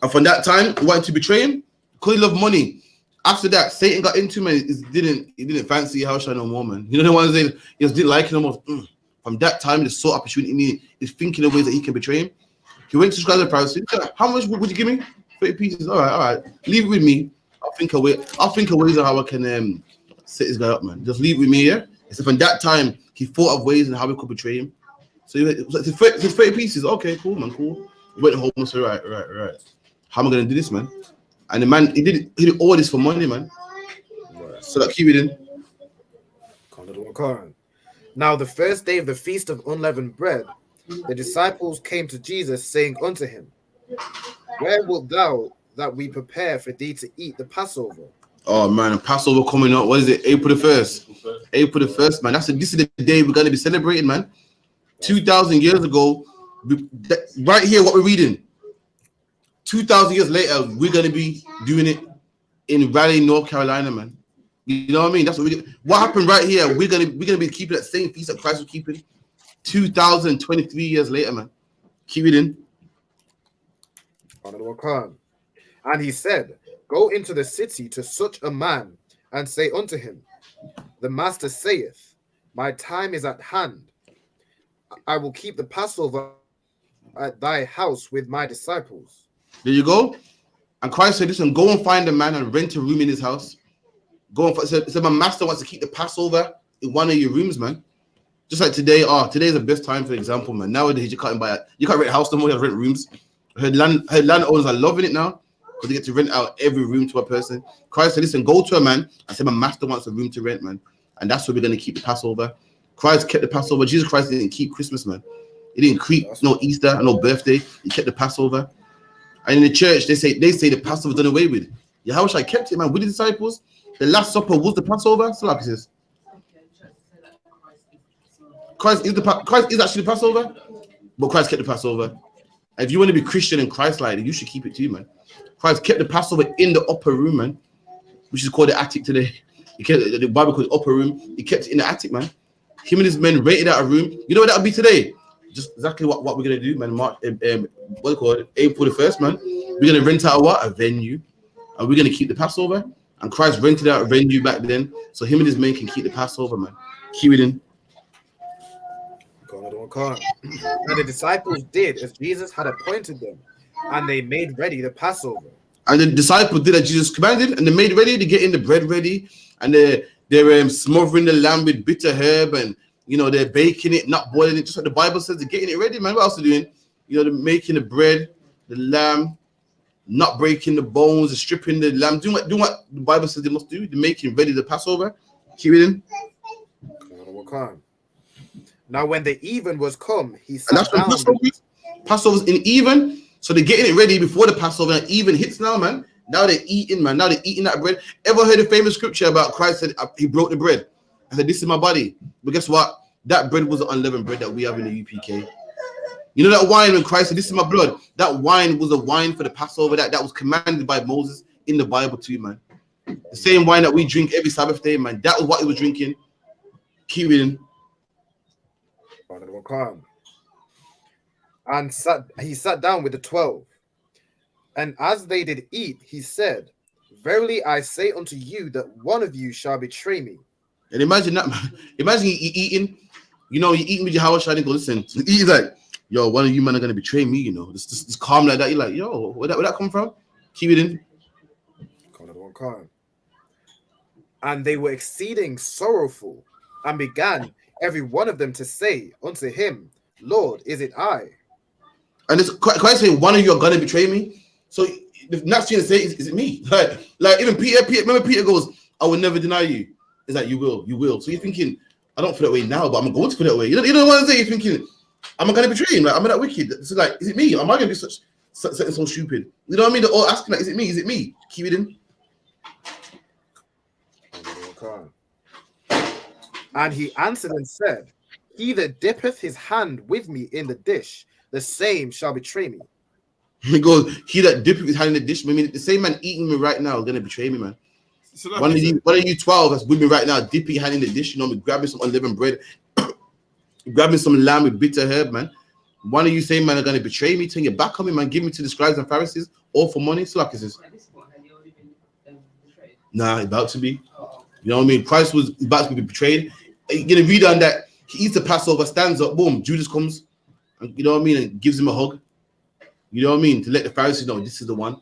And from that time, he wanted to betray him because he loved money. After that, Satan got into him and he didn't fancy Yahushua no more, man. You know the ones that he just didn't like him no more. From that time, he sought opportunity. He's thinking of ways that he can betray him. He went to scribes and Pharisees. How much would you give me? 30 pieces. All right. Leave it with me. I'll think of ways of how I can set this guy up, man. Just leave it with me, yeah? So from that time, he thought of ways and how we could betray him. So he went, it's 30 pieces. Okay, cool, man, cool. He went home and said, right. How am I going to do this, man? And the man, he did all this for money, man. Right. So that keep it in. Now the first day of the feast of unleavened bread, the disciples came to Jesus, saying unto him, where wilt thou that we prepare for thee to eat the Passover? Oh man, Passover coming up. What is it? April the 1st. April the 1st, man. This is the day we're going to be celebrating, man. 2,000 years ago, right here, what we're reading. 2,000 years later, we're going to be doing it in Raleigh, North Carolina, man. You know what I mean? That's what happened right here. We're gonna be keeping that same feast that Christ was keeping 2,023 years later, man. Keep it in. And he said, go into the city to such a man and say unto him, the master saith, my time is at hand. I will keep the Passover at thy house with my disciples. There you go. And Christ said, listen, go and find a man and rent a room in his house. Go and said my master wants to keep the Passover in one of your rooms, man. Just like today. Today's the best time, for example, man. Nowadays you can't rent a house no more. You have rent rooms. Her landowners are loving it now because they get to rent out every room to a person. Christ said, listen, go to a man and say my master wants a room to rent, man. And that's where we're gonna keep the Passover. Christ kept the Passover. Jesus Christ didn't keep Christmas, man. He didn't keep no Easter, no birthday. He kept the Passover. And in the church, they say the Passover done away with. Yahushua kept it, man, with the disciples. The Last Supper was the Passover. So like this. Christ is actually the Passover, but Christ kept the Passover. And if you want to be Christian and Christ-like, you should keep it too, man. Christ kept the Passover in the upper room, man, which is called the attic today. The Bible calls it upper room. He kept it in the attic, man. Him and his men rented out a room. You know what that would be today? Just exactly what we're gonna do, man. What do you call it? April the 1st, man. We're gonna rent out a venue, and we're gonna keep the Passover. And Christ rented out a venue back then, so him and his men can keep the Passover, man. Keep it in. And the disciples did as Jesus had appointed them, and they made ready the Passover. And the disciples did as Jesus commanded, and they made ready to get in the bread ready, and they're smothering the lamb with bitter herb, and they're baking it, not boiling it, just like the Bible says. They're getting it ready, man. What else are they doing? They're making the bread, the lamb, not breaking the bones, stripping the lamb, doing what the Bible says they must do. They're making ready the Passover. Keep reading. Now, when the even was come, he And sat that's when down. Passover's in even, so they're getting it ready before the Passover. And even hits now, man. Now they're eating, man. Now they're eating that bread. Ever heard the famous scripture about Christ said he broke the bread? I said, this is my body. But guess what? That bread was the unleavened bread that we have in the UPK. You know that wine when Christ said, this is my blood? That wine was a wine for the Passover that was commanded by Moses in the Bible too, man. The same wine that we drink every Sabbath day, man. That was what he was drinking. Keep reading. And he sat down with the 12. And as they did eat, he said, verily I say unto you that one of you shall betray me. And imagine that, man. Imagine you eating, you know, you eating with your house and go, listen, he's like, yo, one of you men are going to betray me, you know. Just calm like that. You're like, yo, where that come from? Keep it in. And they were exceeding sorrowful, and began every one of them to say unto him, Lord, is it I? And it's Christ saying, one of you are going to betray me. So the next thing to say is it me? Like even Peter, remember Peter goes, I will never deny you. It's like, you will. So you're thinking, I don't feel that way now, but I'm going to feel that way. You know what I'm saying? You're thinking, am I going to betray him? Like, am I that wicked? So like, is it me? Am I going to be something so stupid? You know what I mean? They're all asking, like, is it me? Is it me? Keep it in. And he answered and said, he that dippeth his hand with me in the dish, the same shall betray me. He goes, he that dippeth his hand in the dish. I mean, the same man eating me right now is going to betray me, man. So one of you 12 that's with me right now, dipping your hand in the dish, you know, me grabbing some unleavened bread, grabbing some lamb with bitter herb, man. One of you same man are going to betray me, turn your back on me, man, give me to the scribes and Pharisees, all for money. So like this is. Nah, about to be. You know what I mean? Christ was about to be betrayed. You're going to read on that. He eats the Passover, stands up, boom, Judas comes, and, you know what I mean, and gives him a hug. You know what I mean? To let the Pharisees know this is the one.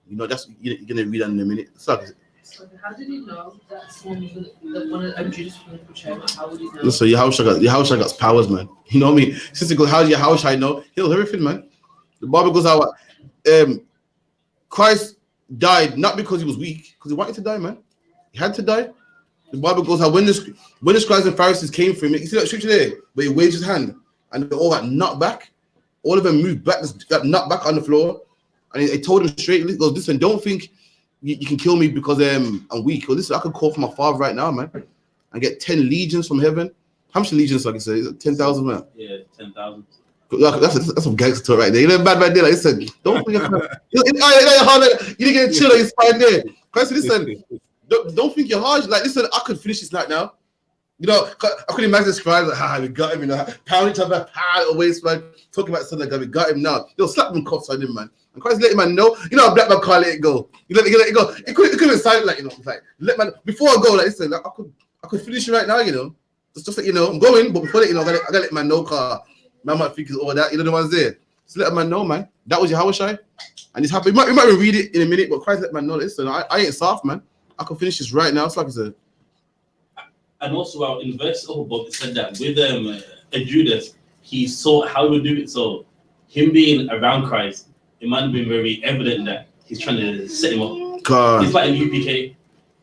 You know, that's you're going to read on in a minute. So like, how did he know that someone was that one of Judas was going to betray him? How would he know? Listen, Yahushua got powers, man. You know what I mean? Since he goes, how do Yahushua know? He'll everything, man. The Bible goes out. Christ died not because he was weak, because he wanted to die, man. He had to die. The Bible goes out when the scribes and Pharisees came for him. You see that scripture there, where he waved his hand and they all got knocked back. All of them moved back, got knocked back on the floor, and he told him straight, he goes, listen, don't think you can kill me because I'm weak. Or listen, I could call for my father right now, man, and get 10 legions from heaven. How much legions, like I said? 10,000, man? Yeah, 10,000. That's some gangster talk right there. You know, bad man there. Like, listen, don't think you didn't get a chill on your spine there. Christ, listen, don't think you're hard. Like, listen, I could finish this night now. You know, I could imagine the scribes like, we got him, you know, pound each other, pound away, man. Talking about something like that, we got him now. They'll slap them cuffs on him, man. And Christ let him man know, you know, a black man can't let it go. You let it go. It could have been silent, like, you know, like, let man, before I go, like, listen, like, I could finish it right now, you know. Just like, you know, I'm going, but before that, you know, I gotta let man know, car. Man might think it's all that, you know, the ones there. Just let man know, man. That was Yahushua. And it's happening. We might read it in a minute, but Christ let man know, listen, I ain't soft, man. I can finish this right now. It's like I said. And also, in verse above, it said that with Judas, he saw how he would do it. So, him being around Christ, it might have been very evident that he's trying to set him up. God. It's like in UPK,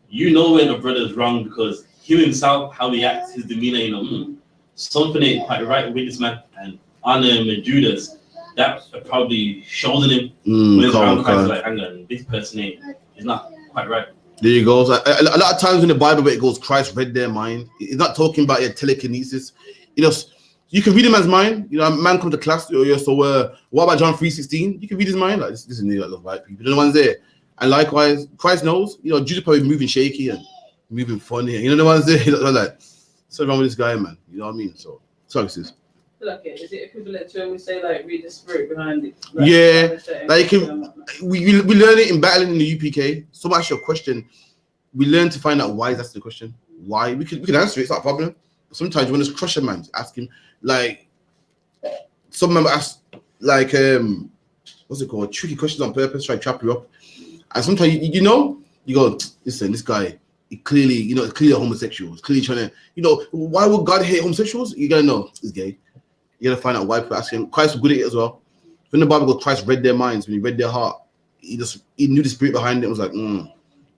you know when a brother's wrong because him himself, how he acts, his demeanor, you know, something ain't quite right with this man. And on Judas, that probably shouldered him when he's around Christ. Like, hang on, this person is not quite right. There you go. So a lot of times in the Bible where it goes, Christ read their mind. It's not talking about your telekinesis. You know, you can read a man's mind. You know, a man comes to class. So what about John 3:16? You can read his mind. Like this is new. I love white people. The ones there. And likewise, Christ knows. You know, Judas probably moving shaky and moving funny. You know, the ones there. Like, what's wrong with this guy, man? You know what I mean? So, sorry, sis. Okay, is it equivalent to when we say like read the spirit behind it? Like, yeah, like we learn it in battling in the UPK. So much your question, we learn to find out why. That's the question. Why we can answer it. It's not a problem. Sometimes when it's crush a man, ask him like some member ask like what's it called? Tricky questions on purpose, try to trap you up. And sometimes you know you go, listen, this guy. He clearly, you know, it's clearly a homosexual. It's clearly trying to, you know, why would God hate homosexuals? You gotta know he's gay. You gotta find out why people ask him. Christ was good at it as well. when the Bible goes, Christ read their minds, when he read their heart, he knew the spirit behind it. It was like,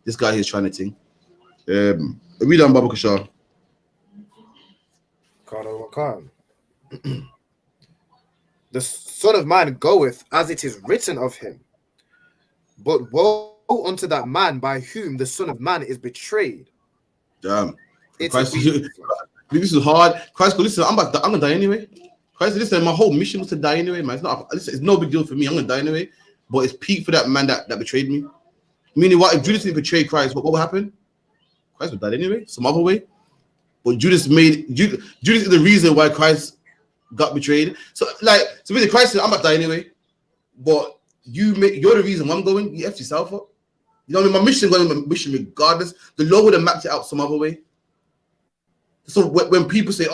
this guy here is trying to think. Read on Bible Kashar. The Son of Man goeth as it is written of him. But woe unto that man by whom the Son of Man is betrayed. Damn. Christ, this is hard. Christ, listen, I'm gonna die anyway. Christ, listen, my whole mission was to die anyway, man. It's no big deal for me. I'm gonna die anyway. But it's peak for that man that betrayed me. Meaning, what if Judas didn't betray Christ? What would happen? Christ would die anyway, some other way. But Judas is the reason why Christ got betrayed. So really, Christ said, I'm about to die anyway. But you're the reason why I'm going. You effed yourself up. You know what I mean? My mission going, my mission regardless. The Lord would have mapped it out some other way. So when people say,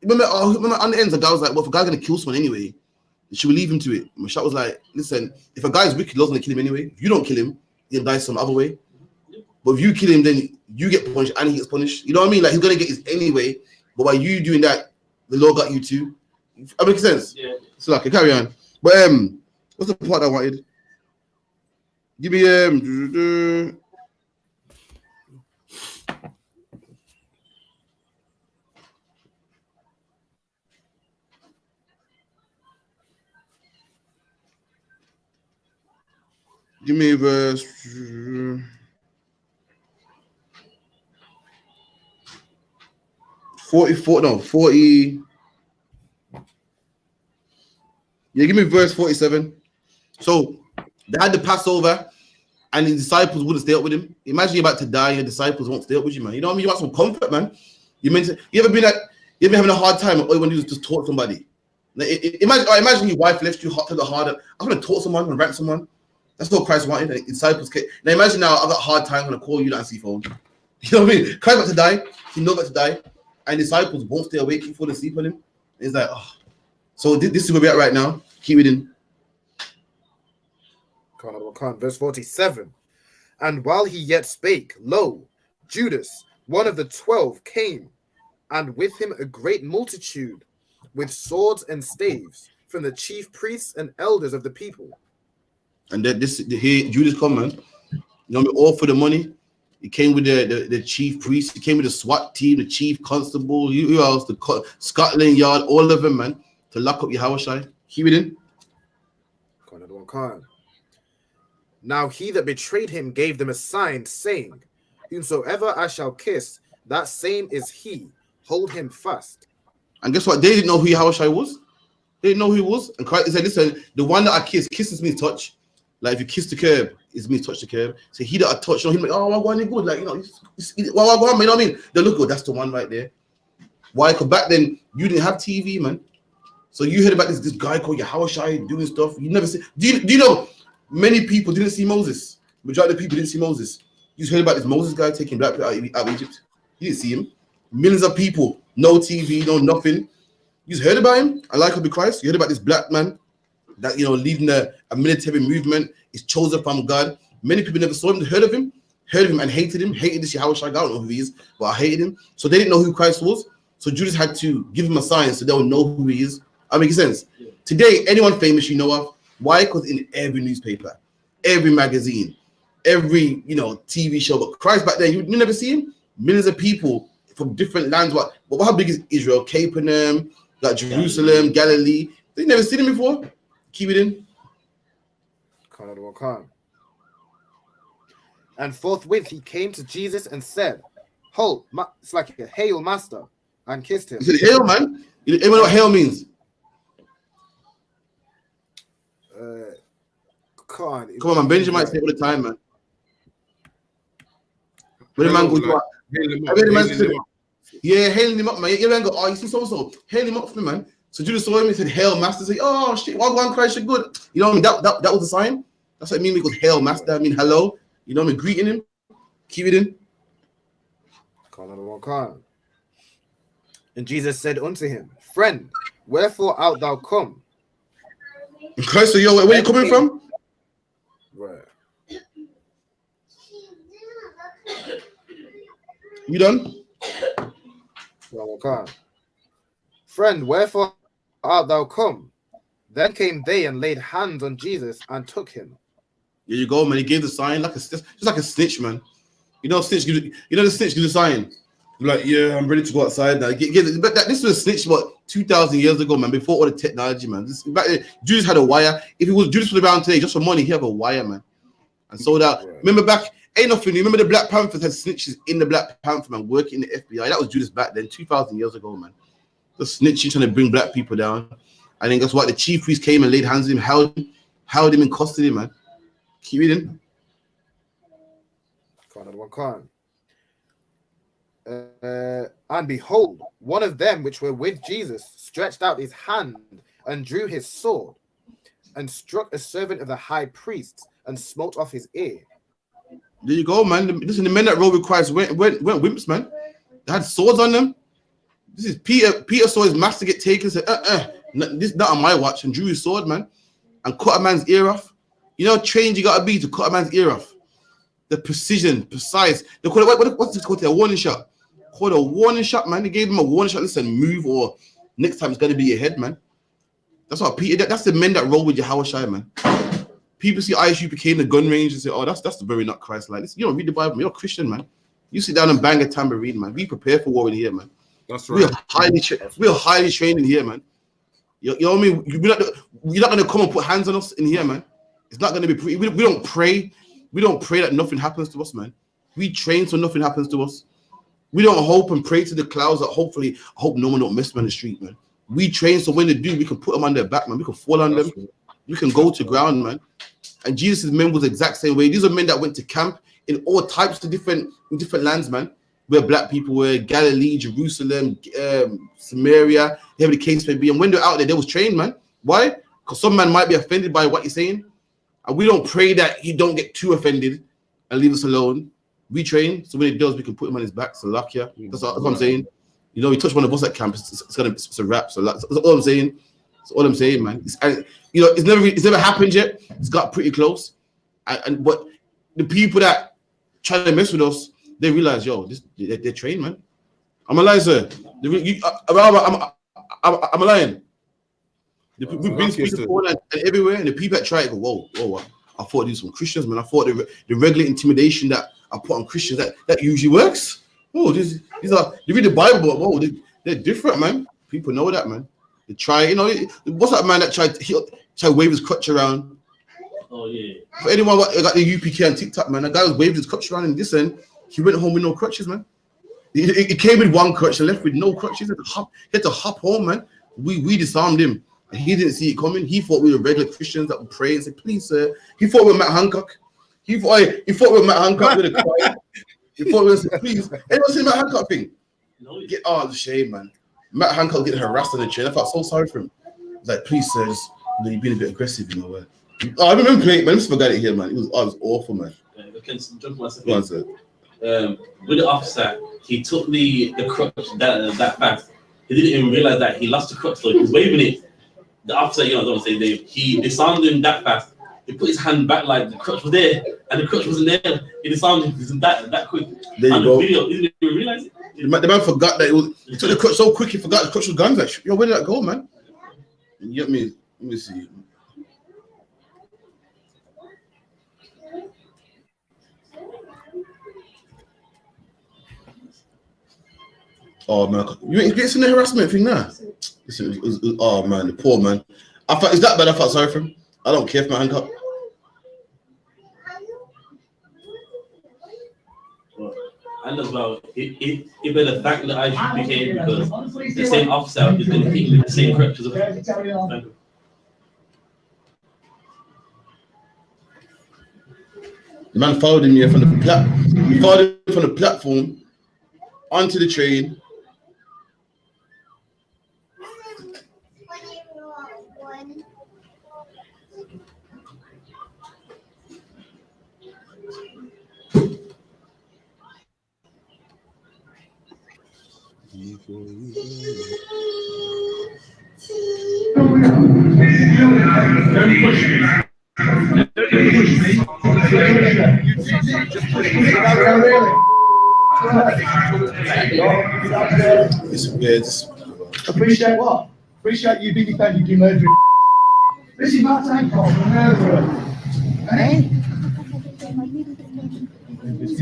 remember on the ends, the guy was like, well, if a guy's gonna kill someone anyway, should we leave him to it? Mashat was like, listen, if a guy is wicked, Lord's gonna kill him anyway. If you don't kill him, he'll die some other way. But if you kill him, then you get punished and he gets punished. You know what I mean? Like, he's gonna get his anyway. But by you doing that, the Lord got you too. That makes sense. Yeah. So like, carry on. But what's the part I wanted? Give me Give me verse 44. No, 40. Yeah, give me verse 47. So they had the Passover, and the disciples wouldn't stay up with him. Imagine you're about to die, your disciples won't stay up with you, man. You know what I mean? You want some comfort, man. You ever been having a hard time, or you want to just talk to somebody? Like, imagine your wife left you to the harder. I'm gonna talk to someone, I'm gonna rant someone. That's what Christ wanted. The disciples came. Now imagine now I've got a hard time, I'm gonna call you, don't see phone. You know what I mean? Christ about to die, he knows about to die, and disciples won't stay awake, keep falling asleep on him. It's like, so this is where we're at right now. Keep it in. Verse 47. And while he yet spake, lo, Judas, one of the 12, came, and with him a great multitude, with swords and staves, from the chief priests and elders of the people. And then here Judas come, man. You know what I mean? All for the money. He came with the chief priest. He came with the SWAT team, the chief constable. Who else? The Scotland Yard, all of them, man, to lock up Yahushua. Keep it in. Now he that betrayed him gave them a sign, saying, whomsoever I shall kiss, that same is he. Hold him fast. And guess what? They didn't know who Yahushua was. They didn't know who he was. And Christ said, listen, the one that I kisses means touch. Like if you kiss the curb, it means touch the curb. So he that I touch, he'll be like, oh, I'm going good. Like, you know, you know what I mean? They look good. That's the one right there. Why? Because back then, you didn't have TV, man. So you heard about this guy called Yahushua doing stuff. You never see. Do you know many people didn't see Moses? Majority of people didn't see Moses. You just heard about this Moses guy taking black people out of Egypt. You didn't see him. Millions of people, no TV, no nothing. You just heard about him. I like to be Christ. You heard about this black man that, you know, leading a military movement, is chosen from God. Many people never saw him, heard of him and hated him, hated this Yahushua. I don't know who he is, but I hated him. So they didn't know who Christ was. So Judas had to give him a sign so they would know who he is. That makes sense. Yeah. Today, anyone famous you know of, why? Because in every newspaper, every magazine, every, you know, TV show. But Christ back then, you never see him. Millions of people from different lands. But how big is Israel? Capernaum, like Jerusalem, Galilee. They never seen him before. Keep it in. And forthwith he came to Jesus and said, "Halt, it's like a hail, master," and kissed him. He said, "Hail, man." You know what hail means? Come on, man. Benjamin might say all the time, man. When the man goes, yeah, hailing him up, man. You go, oh, you see so hail him up for me, man. So Judas saw him and said, "Hail, master." Say, "Oh shit, why go on Christ? You're good." You know what I mean? That was a sign. That's what I mean. Because hail, master. I mean, hello. You know what I mean? Greeting him. Keep it in. And Jesus said unto him, "Friend, wherefore art thou come?" And Christ said, "Yo, where are you coming from?" Right. You done? Friend, wherefore art thou come? Then came they and laid hands on Jesus and took him. There you go, man. He gave the sign just like a snitch, man. You know, snitch. You know the snitch gives a sign. Like, yeah, I'm ready to go outside now. But this was a snitch, what, 2,000 years ago, man, before all the technology, man. Back then, Judas had a wire. If it was Judas was around today, just for money, he have a wire, man. And so that, remember back, ain't nothing. Remember the Black Panthers had snitches in the Black Panther, man, working in the FBI. That was Judas back then, 2,000 years ago, man. The snitching trying to bring black people down. And then guess what? The chief priest came and laid hands on him, held him in custody, man. Keep reading. Another one, Khan. And behold, one of them which were with Jesus stretched out his hand and drew his sword and struck a servant of the high priest and smote off his ear. There you go, man. Listen, the men that rode with Christ went wimps, man. They had swords on them. This is Peter. Peter saw his master get taken, said, this not on my watch, and drew his sword, man, and cut a man's ear off. You know how trained you gotta be to cut a man's ear off. The precision, precise. They call it what's it called? A warning shot. Called a warning shot, man. They gave him a warning shot. Listen, move, or next time it's gonna be your head, man. That's what Peter. That's the men that roll with Yahawashi, man. People see I.S.U.P.K in the gun range and say, "Oh, that's the very not Christ-like." You don't read the Bible. You're a Christian, man. You sit down and bang a tambourine, man. We prepare for war in here, man. That's right. We are highly trained in here, man. You know what I mean? You're not gonna come and put hands on us in here, man. It's not gonna be. We don't pray. We don't pray that nothing happens to us, man. We train so nothing happens to us. We don't hope and pray to the clouds that I hope no one don't miss me on the street, man. We train so when they do, we can put them on their back, man. We can fall on them. We can go to ground, man. And Jesus' men was the exact same way. These are men that went to camp in all types of different lands, man. Where black people were, Galilee, Jerusalem, Samaria, whatever the case may be. And when they're out there, they was trained, man. Why? Because some man might be offended by what you're saying. And we don't pray that he don't get too offended and leave us alone. We train, so when he does, we can put him on his back. So luck, yeah. That's what I'm saying. You know, he touched one of us at camp. It's a wrap. So that's all I'm saying. That's all I'm saying, man. It's never happened yet. It's got pretty close. But the people that try to mess with us, they realize, yo, they're trained, man. I'm a liar, sir. I'm a lion. We've been speaking and everywhere, and the people that try to go, whoa, I thought these were some Christians, man. I thought the regular intimidation that I put on Christians that usually works. Oh, these are, you read the Bible, but whoa, they're different, man. People know that, man. They try, you know, what's that man that tried to wave his crutch around? Oh yeah. For anyone that got the UPK on TikTok, man, that guy was waving his crutch around, and this end, he went home with no crutches, man. He came with one crutch and left with no crutches. He had to hop home, man. We disarmed him. And he didn't see it coming. He thought we were regular Christians that would pray and say, please, sir. He thought we were Matt Hancock. He thought we were Matt Hancock with a cry. He thought we were saying, please. Anyone see the Matt Hancock thing? No. The shame, man. Matt Hancock getting harassed on the train. I felt so sorry for him. I was like, please, sir, you've been a bit aggressive, you know. I remember playing, man. I just forgot it here, man. It was awful, man. With the officer, he took the crutch that fast. He didn't even realize that he lost the crutch, so he was waving it. The officer, I don't want to say Dave, he disarmed him that fast. He put his hand back like the crutch was there, and the crutch wasn't there. He disarmed him that quick. There you go. The video, he didn't even realize it. The man forgot that he took the crutch so quick, he forgot the crutch was gone. Like, yo, where did that go, man? You get me? Let me see. Oh man, you ain't getting the harassment thing now. Oh man, the poor man. I thought, is that bad? I felt sorry for him. I don't care if my Hancock. And as well, it better thank the I.S.U.P.K because the same officer is going to hit you with the same crutch as well. The man followed him here from the platform onto the train. Appreciate what? Appreciate you being defending your murder. This is Matt Hancock, the murderer. Eh?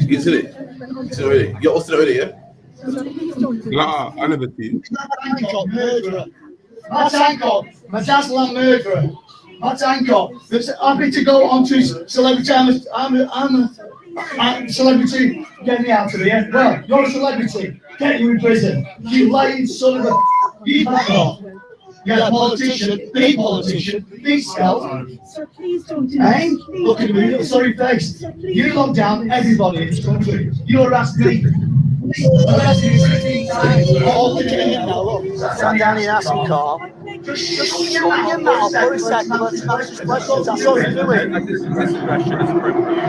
Is it? Is it already? You got it already, yeah? Nah, I never see. Matt Hancock, murderer. Matt Hancock, my dad's land murderer. Matt Hancock, that's happy to go on to celebrity. I'm a celebrity. Get me out of here. Well, you're a celebrity. Get you in prison. You lying son of a. You back off. You're a politician, big politician, big scalp. Sir, please don't do Hey, this. look at me, little sorry face. You lock down everybody in this country. You harass me. Harass me 15 times. All the game now, look. Sat down in your ass and car. Just shut your mouth for a second. Let's answer some questions. That's all you're doing. This aggression is approved.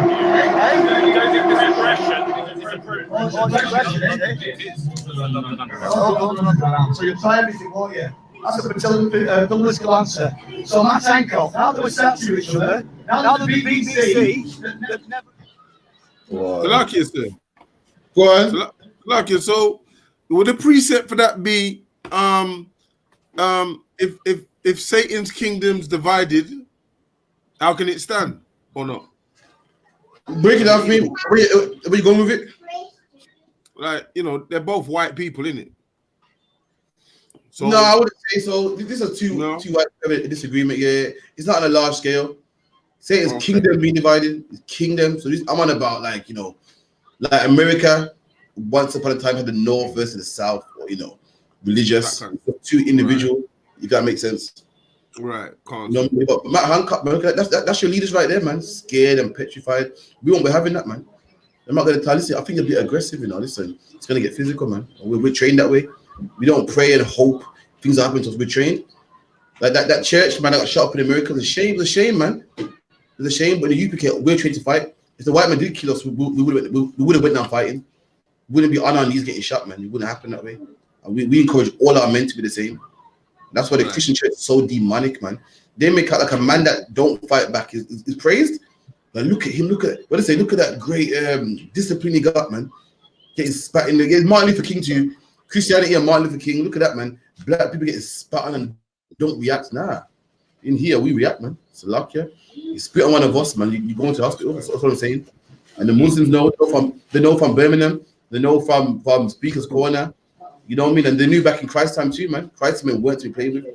Hey? You don't think this aggression is approved? What's aggression, is it? It is. So you'll try everything, won't you? That's a political answer. So Matt Hancock, now that we're sat to each other, now that the BBC, they've never... Salakia, sir. Go on. Salakia, so would the precept for that be if Satan's kingdom's divided, how can it stand or not? Break it down for me. Where you going with it? Like, you know, they're both white people, innit? So, No, I wouldn't say so. This is two white disagreement. Yeah, it's not on a large scale. Satan's kingdom being divided. It's kingdom. So I'm on about like like America. Once upon a time had the North versus the South, or religious. Two individual. If that makes sense. Right. But Matt Hancock, that's your leaders right there, man. Scared and petrified. We won't be having that, man. I'm not going to tell. Listen, I think you're a bit aggressive, Listen, it's going to get physical, man. We're trained that way. We don't pray and hope things happen to us. We're trained. Like that church, man, that got shot up in America. It's a shame, man. It's a shame. But in the UPK, we're trained to fight. If the white man did kill us, we would have went down fighting. We wouldn't be on our knees getting shot, man. It wouldn't happen that way. And we encourage all our men to be the same. That's why the Christian church is so demonic, man. They make out like a man that don't fight back is praised. Like, look at him. Look at that great discipline he got, man. Getting spat in the Martin Luther King to you. Christianity and Martin Luther King. Look at that, man. Black people getting spat on and don't react. Nah. In here, we react, man. It's a luck, yeah. You spit on one of us, man. You go into the hospital. That's what I'm saying. And the Muslims they know from Birmingham. They know from Speaker's Corner. You know what I mean? And they knew back in Christ's time too, man. Christ's men weren't to be played with.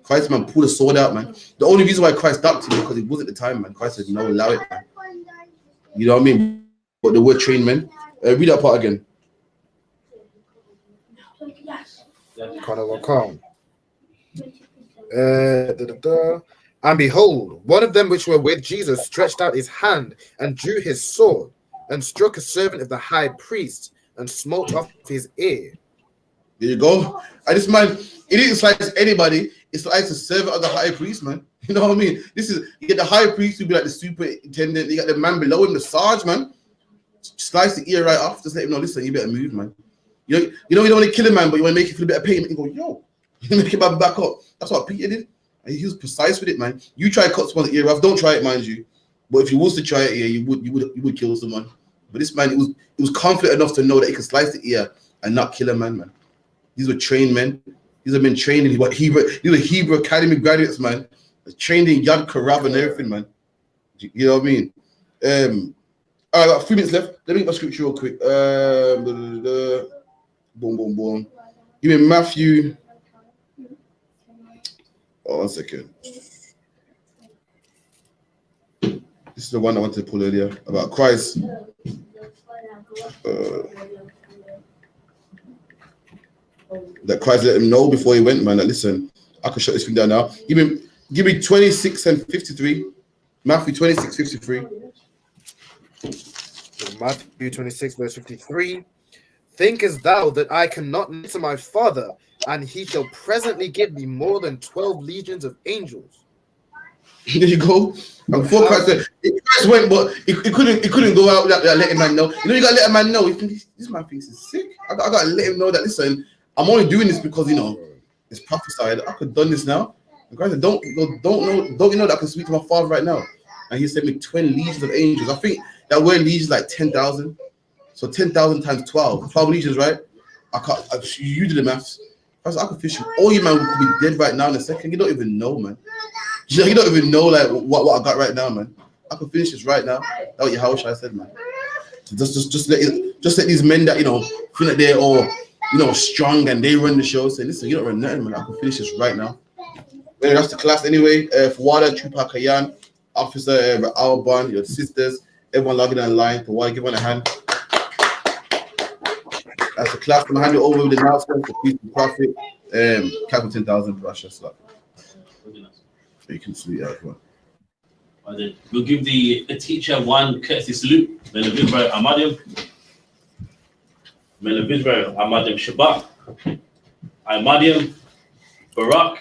Christ's man pulled a sword out, man. The only reason why Christ ducked him because he was at the time, man. Christ said, no, allow it, man. You know what I mean? But the word trained men. Read that part again. And behold, one of them which were with Jesus stretched out his hand and drew his sword and struck a servant of the high priest and smote off his ear. There you go. And this man, it didn't slice anybody. It's like the servant of the high priest, man. You know what I mean? You get the high priest who be like the superintendent. You got the man below him, the sarge, man. Slice the ear right off. Just let him know, listen, you better move, man. You don't want to kill a man, but you want to make him feel a bit of pain. You go, yo, you make him back up. That's what Peter did. And he was precise with it, man. You try to cut someone's ear off. Don't try it, mind you. But if you was to try it, yeah, you would kill someone. But this man, he was confident enough to know that he could slice the ear and not kill a man. These were trained men. These have been trained in these were Hebrew Academy graduates, man. Trained in Yad Karab and everything, man. You know what I mean? All right, I got 3 minutes left. Let me get my scripture real quick. Boom. Give me Matthew. Oh, 1 second. This is the one I wanted to pull earlier about Christ. That Christ let him know before he went, man. That listen, I can shut this thing down now. Give me 26 and 53. Matthew 26, 53. So Matthew 26, verse 53. Thinkest thou that I cannot enter my Father, and he shall presently give me more than 12 legions of angels? There you go. And before Christ went, but he couldn't go out without letting man know. You gotta let a man know. This man thinks he's sick. I gotta let him know that listen, I'm only doing this because it's prophesied. I could have done this now. And Christ said, don't you know that I can speak to my Father right now? And he sent me 20 legions of angels. I think that word legions is like 10,000. So 10,000 times 12 legions, right? You do the maths. I could fish you. All you man could be dead right now in a second. You don't even know, man. You don't even know like what I got right now, man. I can finish this right now. That's what Yahushua said, man. So just let these men that feel like they're all strong and they run the show say, listen, you don't run nothing, man. I can finish this right now. Well, that's the class anyway. Fawada, Tupac, Kayan, Officer Alban, your sisters, everyone logging online. Fawada, give one a hand. That's the class. I'm gonna hand it over with the announcement for peace and profit. Capital 10,000 Russia slot. You can see it. We'll give the teacher one courtesy salute. Men of Israel, Amadim. Men of Israel, Amadim Shabbat. Amadim, Barak,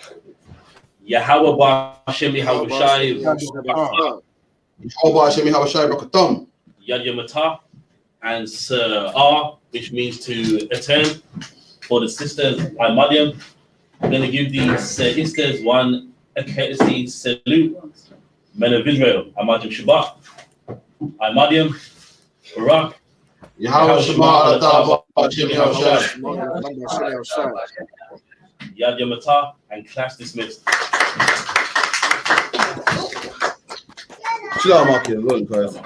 Yahweh Hashem Yahushai, Brakatom, Yad Yamatah, and Sir R, which means to attend. For the sisters, Amadim. I'm going to give the sisters one courtesy salute. Men of Israel, Amadim Shabbat, Amadim, Barak, Yahweh Shema, Yad Yamatah, and class dismissed. Shalom, guys.